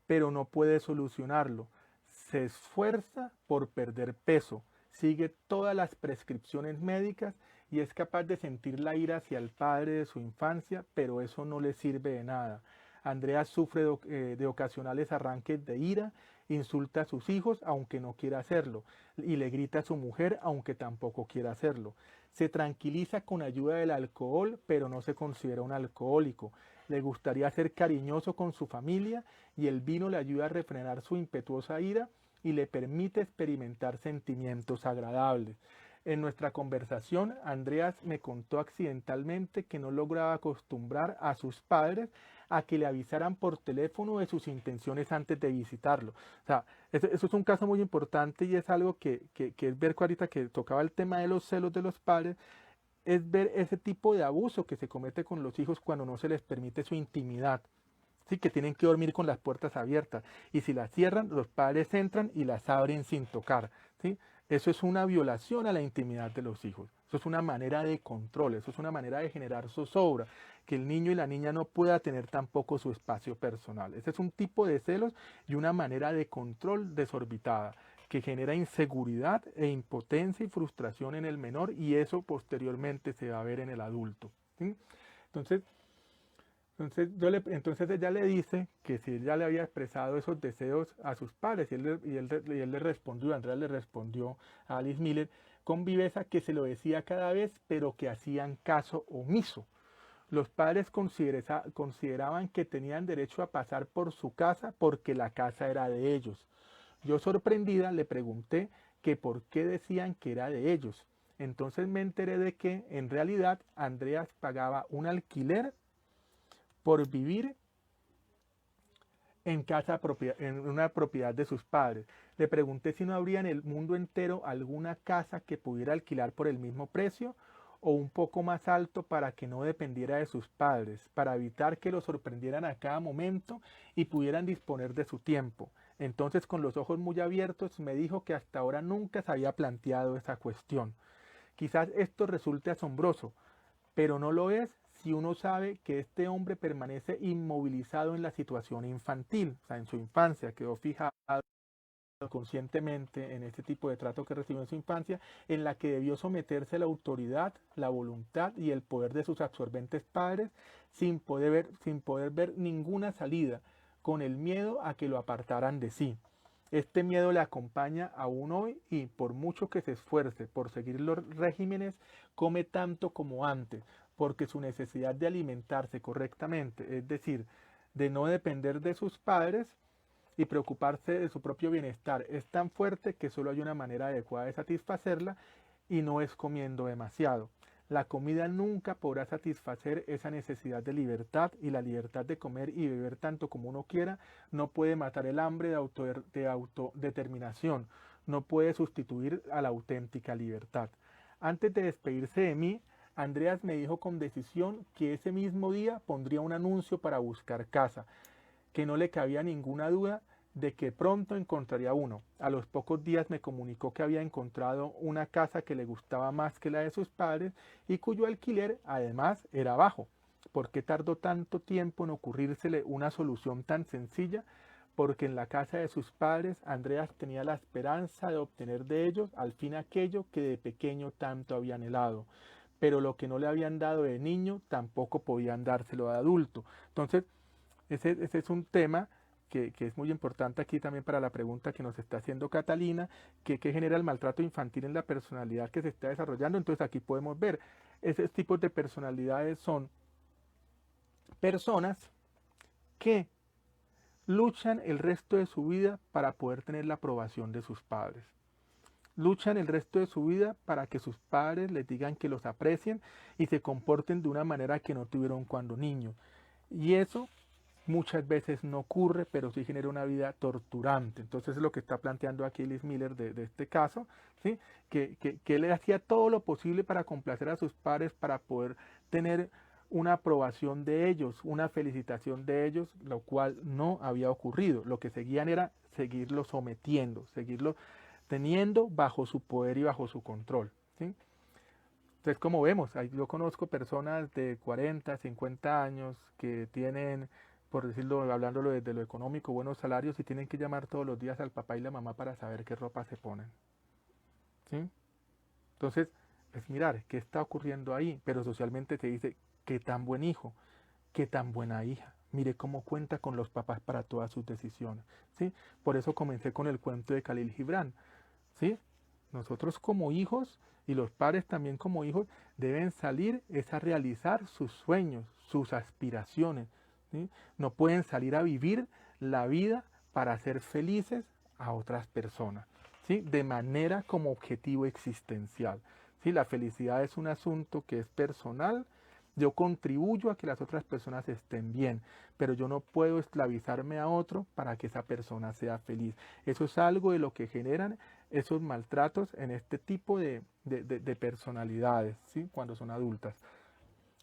pero no puede solucionarlo. Se esfuerza por perder peso, sigue todas las prescripciones médicas y es capaz de sentir la ira hacia el padre de su infancia, pero eso no le sirve de nada. Andreas sufre de ocasionales arranques de ira, insulta a sus hijos aunque no quiera hacerlo, y le grita a su mujer aunque tampoco quiera hacerlo. Se tranquiliza con ayuda del alcohol, pero no se considera un alcohólico. Le gustaría ser cariñoso con su familia y el vino le ayuda a refrenar su impetuosa ira y le permite experimentar sentimientos agradables. En nuestra conversación, Andreas me contó accidentalmente que no lograba acostumbrar a sus padres a que le avisaran por teléfono de sus intenciones antes de visitarlo. O sea, eso es un caso muy importante y es algo que es ver ahorita que tocaba el tema de los celos de los padres, es ver ese tipo de abuso que se comete con los hijos cuando no se les permite su intimidad. Sí, que tienen que dormir con las puertas abiertas y si las cierran, los padres entran y las abren sin tocar. ¿Sí? Eso es una violación a la intimidad de los hijos. Eso es una manera de control, eso es una manera de generar zozobra, que el niño y la niña no pueda tener tampoco su espacio personal. Ese es un tipo de celos y una manera de control desorbitada que genera inseguridad e impotencia y frustración en el menor y eso posteriormente se va a ver en el adulto. ¿Sí? Entonces, entonces ella le dice que si ella le había expresado esos deseos a sus padres, y él le respondió, Andrea le respondió a Alice Miller con viveza que se lo decía cada vez, pero que hacían caso omiso. Los padres consideraban que tenían derecho a pasar por su casa porque la casa era de ellos. Yo sorprendida le pregunté que por qué decían que era de ellos. Entonces me enteré de que en realidad Andreas pagaba un alquiler por vivir en una propiedad de sus padres. Le pregunté si no habría en el mundo entero alguna casa que pudiera alquilar por el mismo precio o un poco más alto para que no dependiera de sus padres, para evitar que lo sorprendieran a cada momento y pudieran disponer de su tiempo. Entonces, con los ojos muy abiertos, me dijo que hasta ahora nunca se había planteado esa cuestión. Quizás esto resulte asombroso, pero no lo es si uno sabe que este hombre permanece inmovilizado en la situación infantil, o sea, en su infancia, quedó fijado conscientemente en este tipo de trato que recibió en su infancia, en la que debió someterse a la autoridad, la voluntad y el poder de sus absorbentes padres sin poder ver ninguna salida, con el miedo a que lo apartaran de sí. Este miedo le acompaña aún hoy y por mucho que se esfuerce por seguir los regímenes, come tanto como antes, porque su necesidad de alimentarse correctamente, es decir, de no depender de sus padres y preocuparse de su propio bienestar, es tan fuerte que solo hay una manera adecuada de satisfacerla y no es comiendo demasiado. La comida nunca podrá satisfacer esa necesidad de libertad y la libertad de comer y beber tanto como uno quiera no puede matar el hambre de autodeterminación, no puede sustituir a la auténtica libertad. Antes de despedirse de mí, Andreas me dijo con decisión que ese mismo día pondría un anuncio para buscar casa, que no le cabía ninguna duda de que pronto encontraría uno. A los pocos días me comunicó que había encontrado una casa que le gustaba más que la de sus padres y cuyo alquiler además era bajo. ¿Por qué tardó tanto tiempo en ocurrírsele una solución tan sencilla? Porque en la casa de sus padres Andreas tenía la esperanza de obtener de ellos al fin aquello que de pequeño tanto había anhelado. Pero lo que no le habían dado de niño tampoco podían dárselo de adulto. Entonces, ese es un tema que es muy importante aquí también para la pregunta que nos está haciendo Catalina, que genera el maltrato infantil en la personalidad que se está desarrollando. Entonces aquí podemos ver, esos tipos de personalidades son personas que luchan el resto de su vida para poder tener la aprobación de sus padres. Luchan el resto de su vida para que sus padres les digan que los aprecien y se comporten de una manera que no tuvieron cuando niños. Y eso muchas veces no ocurre, pero sí genera una vida torturante. Entonces es lo que está planteando aquí Liz Miller de este caso, ¿sí? que él hacía todo lo posible para complacer a sus padres, para poder tener una aprobación de ellos, una felicitación de ellos, lo cual no había ocurrido. Lo que seguían era seguirlo sometiendo, seguirlo teniendo bajo su poder y bajo su control. ¿Sí? Entonces, como vemos, yo conozco personas de 40, 50 años que tienen, por decirlo, hablándolo desde lo económico, buenos salarios y tienen que llamar todos los días al papá y la mamá para saber qué ropa se ponen. ¿Sí? Entonces, es mirar qué está ocurriendo ahí, pero socialmente se dice, qué tan buen hijo, qué tan buena hija. Mire cómo cuenta con los papás para todas sus decisiones, ¿sí? Por eso comencé con el cuento de Khalil Gibran, ¿sí? Nosotros como hijos y los padres también como hijos deben salir es a realizar sus sueños, sus aspiraciones, ¿sí? No pueden salir a vivir la vida para hacer felices a otras personas, ¿sí? De manera como objetivo existencial, ¿sí? La felicidad es un asunto que es personal. Yo contribuyo a que las otras personas estén bien, pero yo no puedo esclavizarme a otro para que esa persona sea feliz. Eso es algo de lo que generan esos maltratos en este tipo de personalidades, ¿sí? Cuando son adultas.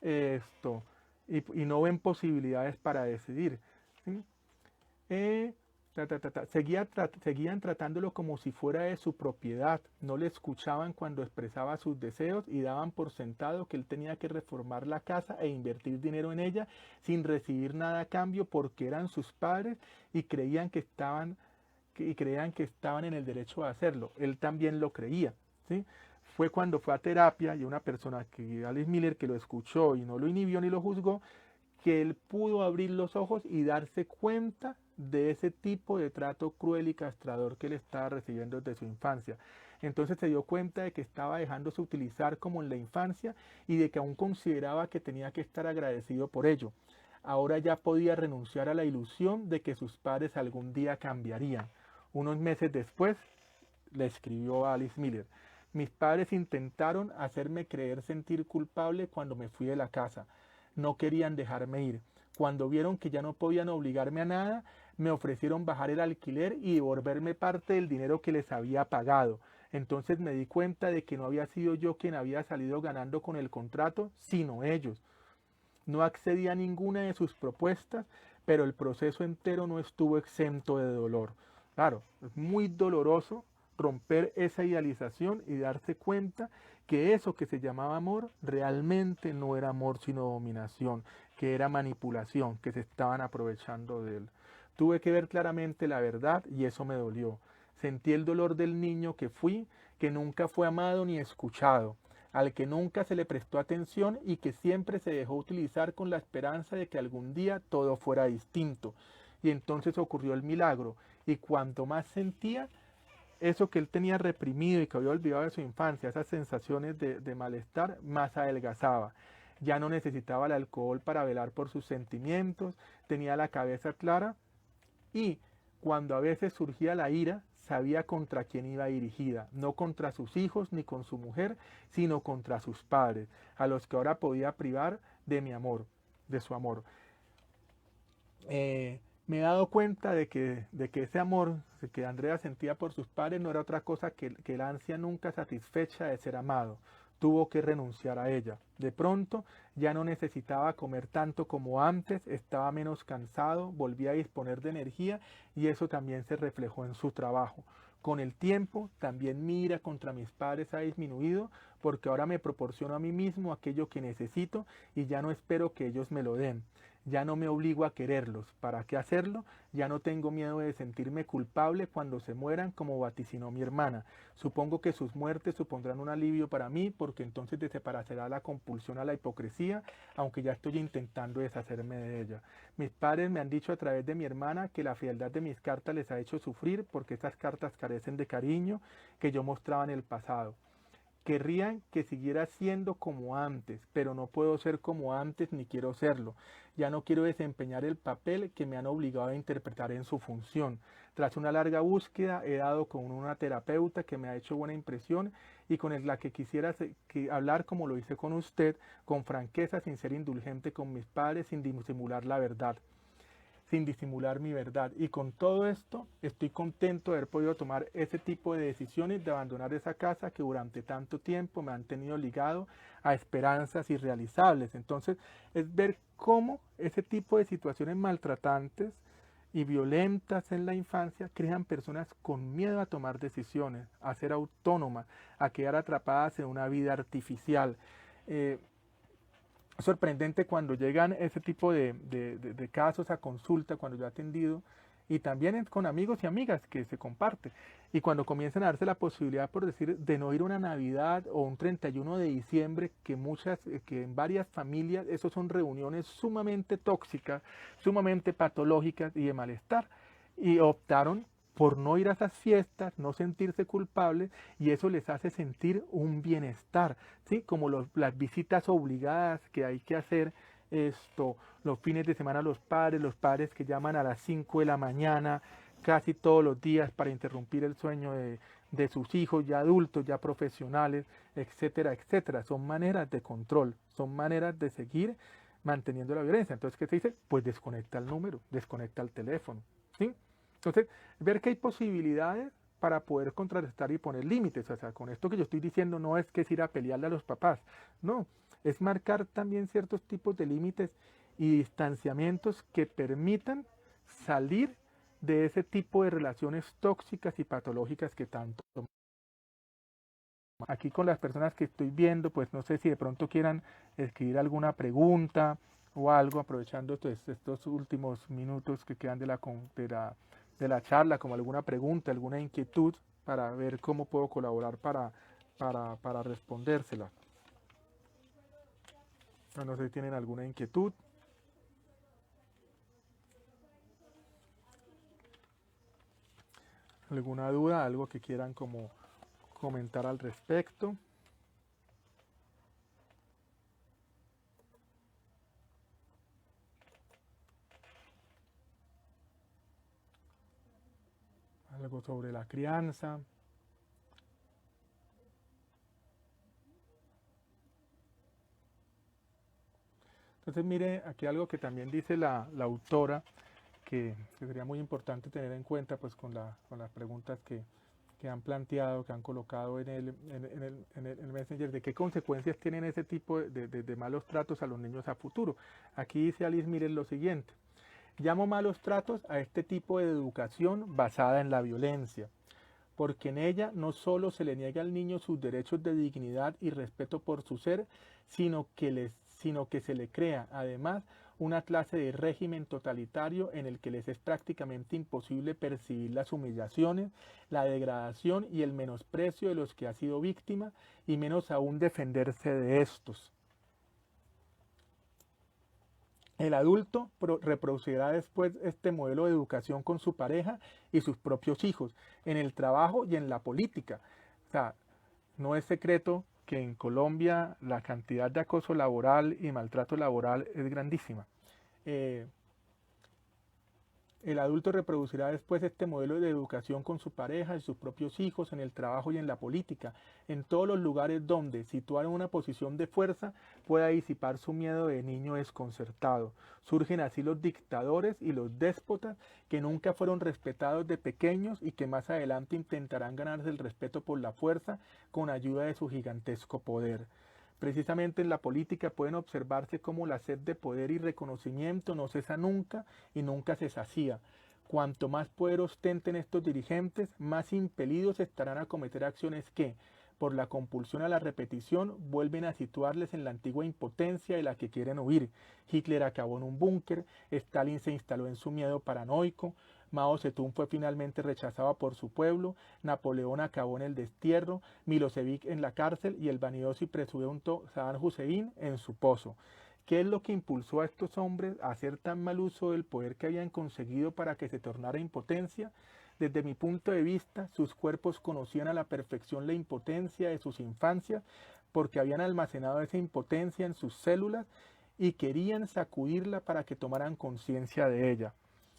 Esto, y no ven posibilidades para decidir, ¿sí? Eh, Seguían tratándolo como si fuera de su propiedad, no le escuchaban cuando expresaba sus deseos y daban por sentado que él tenía que reformar la casa e invertir dinero en ella sin recibir nada a cambio porque eran sus padres y creían que estaban en el derecho de hacerlo. Él también lo creía, ¿sí? Fue cuando fue a terapia y una persona, que Alice Miller, que lo escuchó y no lo inhibió ni lo juzgó, que él pudo abrir los ojos y darse cuenta de ese tipo de trato cruel y castrador que él estaba recibiendo desde su infancia. Entonces se dio cuenta de que estaba dejándose utilizar como en la infancia y de que aún consideraba que tenía que estar agradecido por ello. Ahora ya podía renunciar a la ilusión de que sus padres algún día cambiarían. Unos meses después le escribió a Alice Miller: mis padres intentaron hacerme creer sentir culpable cuando me fui de la casa. No querían dejarme ir. Cuando vieron que ya no podían obligarme a nada, me ofrecieron bajar el alquiler y devolverme parte del dinero que les había pagado. Entonces me di cuenta de que no había sido yo quien había salido ganando con el contrato, sino ellos. No accedí a ninguna de sus propuestas, pero el proceso entero no estuvo exento de dolor. Claro, es muy doloroso romper esa idealización y darse cuenta que eso que se llamaba amor realmente no era amor sino dominación, que era manipulación, que se estaban aprovechando de él. Tuve que ver claramente la verdad y eso me dolió. Sentí el dolor del niño que fui, que nunca fue amado ni escuchado, al que nunca se le prestó atención y que siempre se dejó utilizar con la esperanza de que algún día todo fuera distinto. Y entonces ocurrió el milagro, y cuanto más sentía eso que él tenía reprimido y que había olvidado de su infancia, esas sensaciones de malestar, más adelgazaba. Ya no necesitaba el alcohol para velar por sus sentimientos, tenía la cabeza clara y cuando a veces surgía la ira, sabía contra quién iba dirigida, no contra sus hijos ni con su mujer, sino contra sus padres, a los que ahora podía privar de mi amor, de su amor. Me he dado cuenta de que ese amor que Andrea sentía por sus padres no era otra cosa que la ansia nunca satisfecha de ser amado. Tuvo que renunciar a ella. De pronto ya no necesitaba comer tanto como antes, estaba menos cansado, volvía a disponer de energía y eso también se reflejó en su trabajo. Con el tiempo también mi ira contra mis padres ha disminuido porque ahora me proporciono a mí mismo aquello que necesito y ya no espero que ellos me lo den. Ya no me obligo a quererlos. ¿Para qué hacerlo? Ya no tengo miedo de sentirme culpable cuando se mueran como vaticinó mi hermana. Supongo que sus muertes supondrán un alivio para mí porque entonces desaparecerá la compulsión a la hipocresía, aunque ya estoy intentando deshacerme de ella. Mis padres me han dicho a través de mi hermana que la frialdad de mis cartas les ha hecho sufrir porque estas cartas carecen de cariño que yo mostraba en el pasado. Querrían que siguiera siendo como antes, pero no puedo ser como antes ni quiero serlo. Ya no quiero desempeñar el papel que me han obligado a interpretar en su función. Tras una larga búsqueda he dado con una terapeuta que me ha hecho buena impresión y con la que quisiera hablar como lo hice con usted, con franqueza, sin ser indulgente con mis padres, sin disimular la verdad. Sin disimular mi verdad. Y con todo esto estoy contento de haber podido tomar ese tipo de decisiones, de abandonar esa casa que durante tanto tiempo me han tenido ligado a esperanzas irrealizables. Entonces es ver cómo ese tipo de situaciones maltratantes y violentas en la infancia crean personas con miedo a tomar decisiones, a ser autónomas, a quedar atrapadas en una vida artificial. Sorprendente cuando llegan ese tipo de casos a consulta, cuando yo he atendido, y también con amigos y amigas que se comparte. Y cuando comienzan a darse la posibilidad, por decir, de no ir a una Navidad o un 31 de diciembre, que en varias familias, eso son reuniones sumamente tóxicas, sumamente patológicas y de malestar, y optaron por no ir a esas fiestas, no sentirse culpables, y eso les hace sentir un bienestar, ¿sí? Como las visitas obligadas que hay que hacer los fines de semana a los padres que llaman a las 5 de la mañana, casi todos los días para interrumpir el sueño de sus hijos ya adultos, ya profesionales, etcétera, etcétera. Son maneras de control, son maneras de seguir manteniendo la violencia. Entonces, ¿qué se dice? Pues desconecta el número, desconecta el teléfono, ¿sí? Entonces, ver que hay posibilidades para poder contrarrestar y poner límites. O sea, con esto que yo estoy diciendo no es que es ir a pelearle a los papás, no, es marcar también ciertos tipos de límites y distanciamientos que permitan salir de ese tipo de relaciones tóxicas y patológicas que tanto. Aquí con las personas que estoy viendo, pues no sé si de pronto quieran escribir alguna pregunta o algo, aprovechando pues, estos últimos minutos que quedan de la charla, como alguna pregunta, alguna inquietud, para ver cómo puedo colaborar para respondérsela. No sé si tienen alguna inquietud. ¿Alguna duda? ¿Algo que quieran como comentar al respecto? Algo sobre la crianza. Entonces mire aquí algo que también dice la autora, que sería muy importante tener en cuenta pues con las preguntas que han planteado, que han colocado en el Messenger, de qué consecuencias tienen ese tipo de malos tratos a los niños a futuro. Aquí dice Alice, miren lo siguiente: llamo malos tratos a este tipo de educación basada en la violencia, porque en ella no solo se le niega al niño sus derechos de dignidad y respeto por su ser, sino que se le crea, además, una clase de régimen totalitario en el que les es prácticamente imposible percibir las humillaciones, la degradación y el menosprecio de los que ha sido víctima, y menos aún defenderse de estos. El adulto reproducirá después este modelo de educación con su pareja y sus propios hijos, en el trabajo y en la política. O sea, no es secreto que en Colombia la cantidad de acoso laboral y maltrato laboral es grandísima. El adulto reproducirá después este modelo de educación con su pareja y sus propios hijos, en el trabajo y en la política, en todos los lugares donde, situado en una posición de fuerza, pueda disipar su miedo de niño desconcertado. Surgen así los dictadores y los déspotas que nunca fueron respetados de pequeños y que más adelante intentarán ganarse el respeto por la fuerza con ayuda de su gigantesco poder. Precisamente en la política pueden observarse cómo la sed de poder y reconocimiento no cesa nunca y nunca se sacía. Cuanto más poder ostenten estos dirigentes, más impelidos estarán a cometer acciones que, por la compulsión a la repetición, vuelven a situarles en la antigua impotencia de la que quieren huir. Hitler acabó en un búnker, Stalin se instaló en su miedo paranoico, Mao Zedong fue finalmente rechazado por su pueblo, Napoleón acabó en el destierro, Milosevic en la cárcel y el vanidoso y presunto Saddam Hussein en su pozo. ¿Qué es lo que impulsó a estos hombres a hacer tan mal uso del poder que habían conseguido para que se tornara impotencia? Desde mi punto de vista, sus cuerpos conocían a la perfección la impotencia de sus infancias, porque habían almacenado esa impotencia en sus células y querían sacudirla para que tomaran conciencia de ella.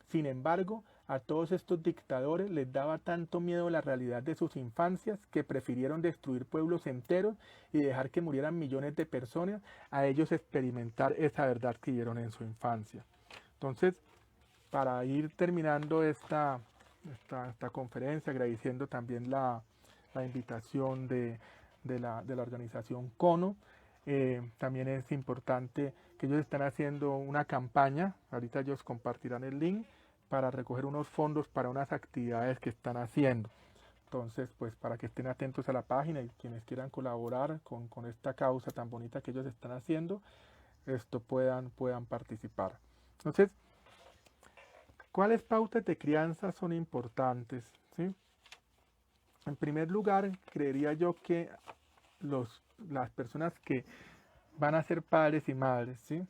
Sin embargo, a todos estos dictadores les daba tanto miedo la realidad de sus infancias que prefirieron destruir pueblos enteros y dejar que murieran millones de personas a ellos experimentar esa verdad que vieron en su infancia. Entonces, para ir terminando esta conferencia, agradeciendo también la invitación de la organización CONO, también es importante que ellos están haciendo una campaña, ahorita ellos compartirán el link, para recoger unos fondos para unas actividades que están haciendo. Entonces, pues para que estén atentos a la página y quienes quieran colaborar con esta causa tan bonita que ellos están haciendo, puedan participar. Entonces, ¿Cuáles pautas de crianza son importantes? ¿Sí? En primer lugar, creería yo que las personas que van a ser padres y madres, ¿sí?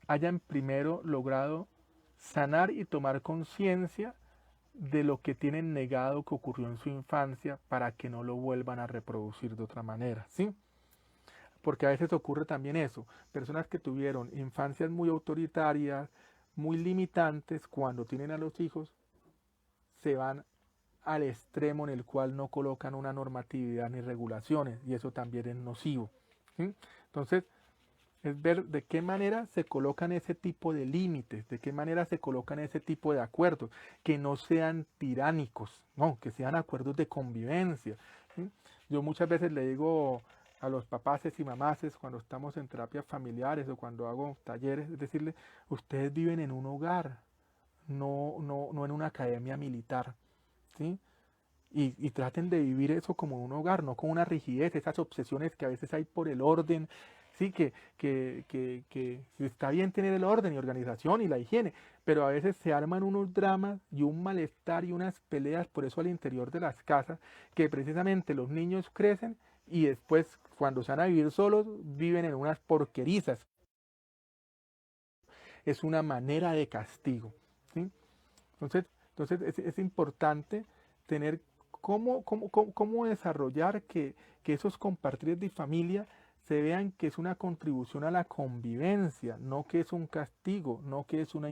hayan primero logrado sanar y tomar conciencia de lo que tienen negado que ocurrió en su infancia para que no lo vuelvan a reproducir de otra manera, ¿sí? Porque a veces ocurre también eso, personas que tuvieron infancias muy autoritarias, muy limitantes, cuando tienen a los hijos, se van al extremo en el cual no colocan una normatividad ni regulaciones, y eso también es nocivo, ¿sí? Entonces, es ver de qué manera se colocan ese tipo de límites, de qué manera se colocan ese tipo de acuerdos, que no sean tiránicos, no, que sean acuerdos de convivencia, ¿sí? Yo muchas veces le digo a los papaces y mamaces cuando estamos en terapias familiares o cuando hago talleres, es decirle, ustedes viven en un hogar, no en una academia militar, ¿sí? Y traten de vivir eso como un hogar, no con una rigidez, esas obsesiones que a veces hay por el orden, sí, que está bien tener el orden y organización y la higiene, pero a veces se arman unos dramas y un malestar y unas peleas por eso al interior de las casas, que precisamente los niños crecen y después cuando se van a vivir solos viven en unas porquerizas. Es una manera de castigo, ¿sí? Entonces es importante tener cómo desarrollar que esos compartires de familia se vean que es una contribución a la convivencia, no que es un castigo, no que es una...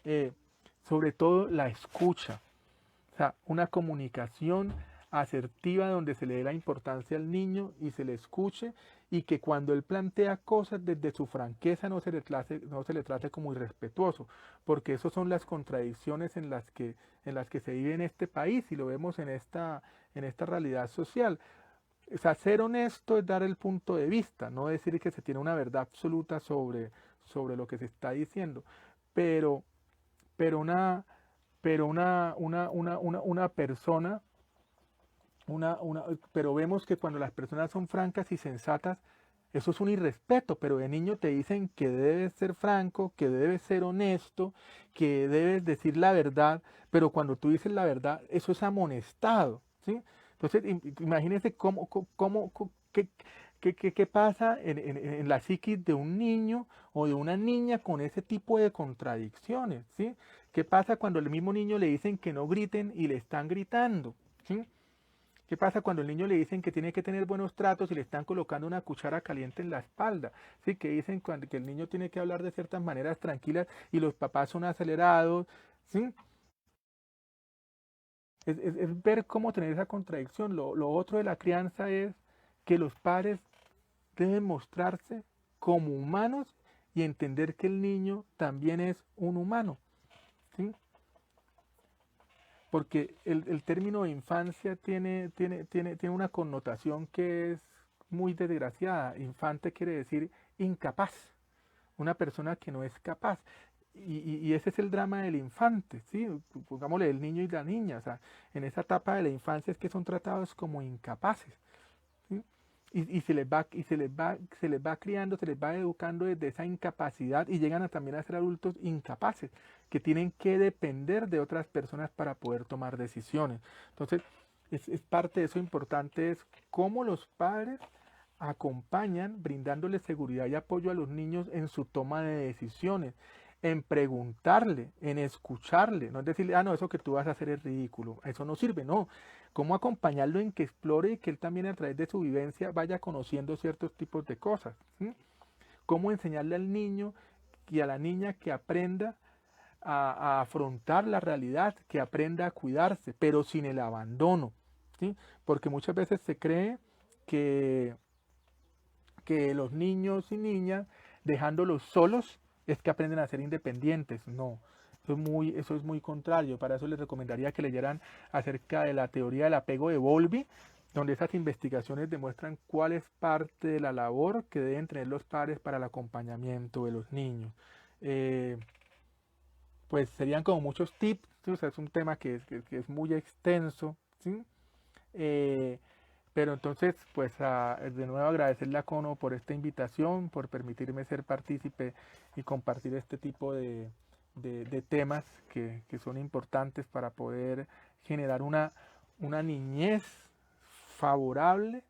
eh, sobre todo la escucha, o sea, una comunicación asertiva donde se le dé la importancia al niño y se le escuche y que cuando él plantea cosas desde su franqueza no se le trate como irrespetuoso, porque esas son las contradicciones en las que se vive en este país y lo vemos en esta realidad social. O sea, ser honesto es dar el punto de vista, no decir que se tiene una verdad absoluta sobre lo que se está diciendo, pero, pero una, una persona, pero vemos que cuando las personas son francas y sensatas, eso es un irrespeto, pero de niño te dicen que debes ser franco, que debes ser honesto, que debes decir la verdad, pero cuando tú dices la verdad, eso es amonestado, ¿sí? Entonces, imagínense qué pasa en la psiquis de un niño o de una niña con ese tipo de contradicciones, ¿sí? ¿Qué pasa cuando al mismo niño le dicen que no griten y le están gritando? ¿Sí? ¿Qué pasa cuando al niño le dicen que tiene que tener buenos tratos y le están colocando una cuchara caliente en la espalda? ¿Sí? Que dicen que el niño tiene que hablar de ciertas maneras tranquilas y los papás son acelerados, ¿sí? Es ver cómo tener esa contradicción. Lo otro de la crianza es que los padres deben mostrarse como humanos y entender que el niño también es un humano, ¿sí? Porque el término de infancia tiene una connotación que es muy desgraciada. Infante quiere decir incapaz, una persona que no es capaz. Y ese es el drama del infante, ¿sí? Pongámosle el niño y la niña. O sea, en esa etapa de la infancia es que son tratados como incapaces, ¿sí? Se les va criando, se les va educando desde esa incapacidad y llegan también a ser adultos incapaces, que tienen que depender de otras personas para poder tomar decisiones. Entonces, es parte de eso importante, es cómo los padres acompañan brindándoles seguridad y apoyo a los niños en su toma de decisiones, en preguntarle, en escucharle, no es decirle, ah, no, eso que tú vas a hacer es ridículo, eso no sirve, no. Cómo acompañarlo en que explore y que él también a través de su vivencia vaya conociendo ciertos tipos de cosas, ¿sí? Cómo enseñarle al niño y a la niña que aprenda a afrontar la realidad, que aprenda a cuidarse, pero sin el abandono, ¿sí? Porque muchas veces se cree que los niños y niñas, dejándolos solos, es que aprenden a ser independientes. No, eso es muy contrario. Para eso les recomendaría que leyeran acerca de la teoría del apego de Bowlby, donde esas investigaciones demuestran cuál es parte de la labor que deben tener los padres para el acompañamiento de los niños. Eh, pues serían como muchos tips, ¿sí? O sea, es un tema que es muy extenso, ¿sí? Eh, pero entonces, pues de nuevo agradecerle a Cono por esta invitación, por permitirme ser partícipe y compartir este tipo de temas que son importantes para poder generar una niñez favorable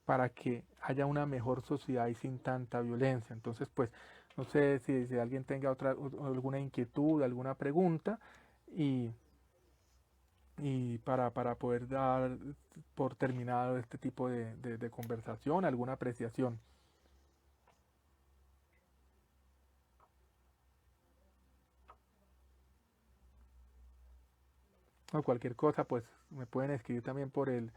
para que haya una mejor sociedad y sin tanta violencia. Entonces, pues, no sé si alguien tenga alguna inquietud, alguna pregunta, y, y para poder dar por terminado este tipo de conversación, alguna apreciación. O cualquier cosa, pues me pueden escribir también por el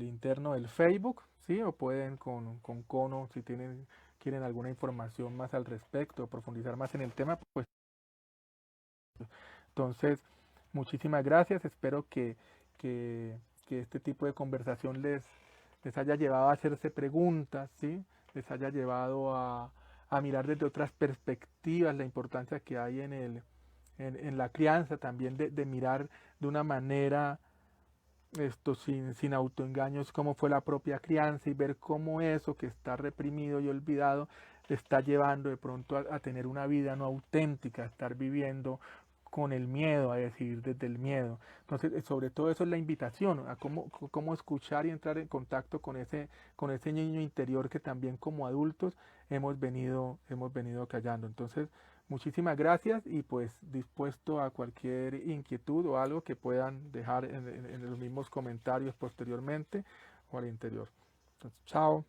interno del Facebook, ¿sí? O pueden con Cono, si quieren alguna información más al respecto, profundizar más en el tema, pues entonces, muchísimas gracias, espero que, que este tipo de conversación les haya llevado a hacerse preguntas, ¿sí? Les haya llevado a mirar desde otras perspectivas la importancia que hay en la crianza, también de mirar de una manera sin autoengaños cómo fue la propia crianza y ver cómo eso que está reprimido y olvidado le está llevando de pronto a tener una vida no auténtica, a estar viviendo con el miedo, a decidir desde el miedo. Entonces, sobre todo eso es la invitación, a cómo escuchar y entrar en contacto con ese niño interior que también como adultos hemos venido callando. Entonces, muchísimas gracias y pues dispuesto a cualquier inquietud o algo que puedan dejar en los mismos comentarios posteriormente o al interior. Entonces, chao.